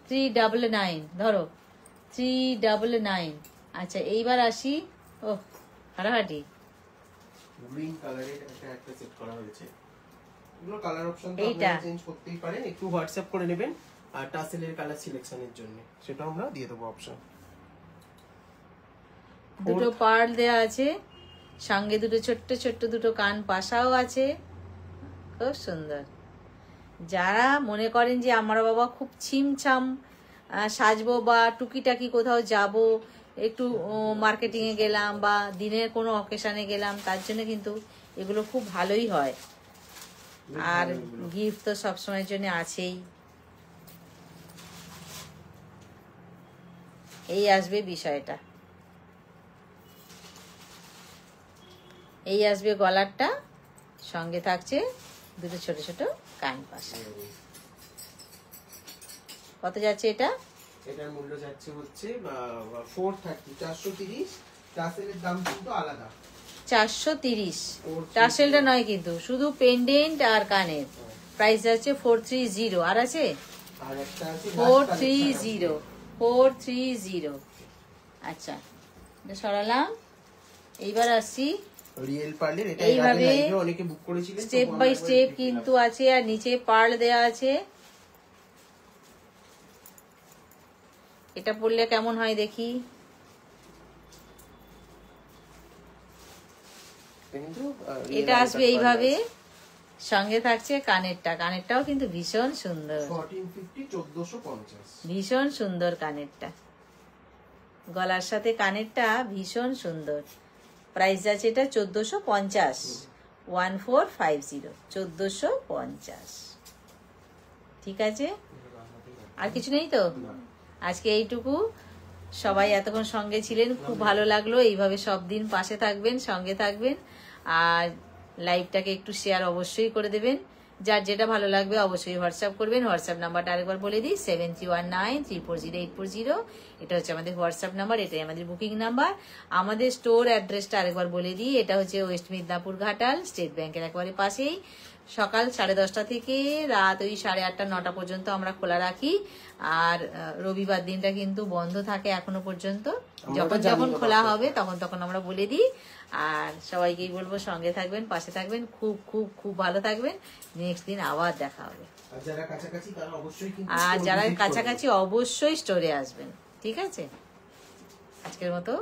399 ধরো, 399। আচ্ছা এইবার আসি, ও হারাহাটি গ্রিন কালারের একটা সেট করা হয়েছে। এগুলো কালার অপশন তো আপনারা চেঞ্জ করতেই পারেন, একটু হোয়াটসঅ্যাপ করে নেবেন। আর টাসেলের কালার সিলেকশনের জন্য সেটা আমরা দিয়ে দেবো অপশন। দুটো পার্ল দেয়া আছে, সঙ্গে দুটো ছোট্ট ছোট্ট দুটো কান পাশাও আছে, খুব সুন্দর। যারা মনে করেন যে আমার বাবা খুব ছিমছাম সাজবো বা টুকিটাকি কোথাও যাব, একটু মার্কেটিংয়ে গেলাম বা দিনের কোনো অকেশনে গেলাম, তার জন্য কিন্তু এগুলো খুব ভালোই হয়। আর গিফট তো সবসময়ের জন্য আছেই। এই আসবে বিষয়টা। এই আসবে গলারটা, সঙ্গে থাকছে দুটো ছোট ছোট কান পাশা। কত যাচ্ছে এটা? এটার মূল্য যাচ্ছে হচ্ছে 430, 430। টাসেলের দাম কিন্তু আলাদা। 430 টাসেলটা নয় কিন্তু, শুধু পেন্ডেন্ট আর কানের প্রাইস যাচ্ছে 430। আর আছে আর একটা আছে 430। আচ্ছা, এটা সরালাম। এইবার আসছি রিয়েল পার্লের। এটা এইভাবে লাইভে অনেকে বুক করেছিলেন, স্টেপ বাই স্টেপ কিন্তু আছে, আর নিচে পার্ল দেয়া আছে। এটা পরলে কেমন হয় দেখি। এটা আসবে এইভাবে, সঙ্গে থাকছে কানেরটা। কানেরটাও কিন্তু ভীষণ সুন্দর, 1450। ভীষণ সুন্দর কানেরটা। গলার সাথে কানেরটা ভীষণ সুন্দর। প্রাইস আছে এটা 1450, 1450, 1450। ঠিক আছে, আর কিছু নেই তো? আজকে এইটুকু। সবাই এতক্ষণ সঙ্গে ছিলেন, খুব ভালো লাগলো। এইভাবে সব দিন পাশে থাকবেন, সঙ্গে থাকবেন, আর লাইভটাকে একটু শেয়ার অবশ্যই করে দেবেন। যার যেটা ভালো লাগবে অবশ্যই হোয়াটসঅ্যাপ করবেন। হোয়াটসঅ্যাপ নাম্বারটা আরেকবার বলে দিই, 7319340840। এটা হচ্ছে আমাদের হোয়াটসঅ্যাপ নাম্বার, এটাই আমাদের বুকিং নাম্বার। আমাদের স্টোর অ্যাড্রেসটা আরেকবার বলে দিই, এটা হচ্ছে ওয়েস্ট মিদনাপুর ঘাটাল, স্টেট ব্যাংকের একেবারে পাশেই। সকাল 10:30 থেকে রাত ওই 8:30 9টা পর্যন্ত আমরা খোলা রাখি। আর রবিবার দিনটা কিন্তু বন্ধ থাকে এখনো পর্যন্ত। যখন যখন খোলা হবে তখন তখন আমরা বলে দিই। আর সবাইকেই বলবো সঙ্গে থাকবেন, পাশে থাকবেন, খুব খুব খুব ভালো থাকবেন। নেক্সট দিন আবার দেখা হবে। আর যারা কাছাকাছি তারা অবশ্যই কিন্তু আর যারা কাছাকাছি অবশ্যই স্টোরে আসবেন। ঠিক আছে, আজকের মতো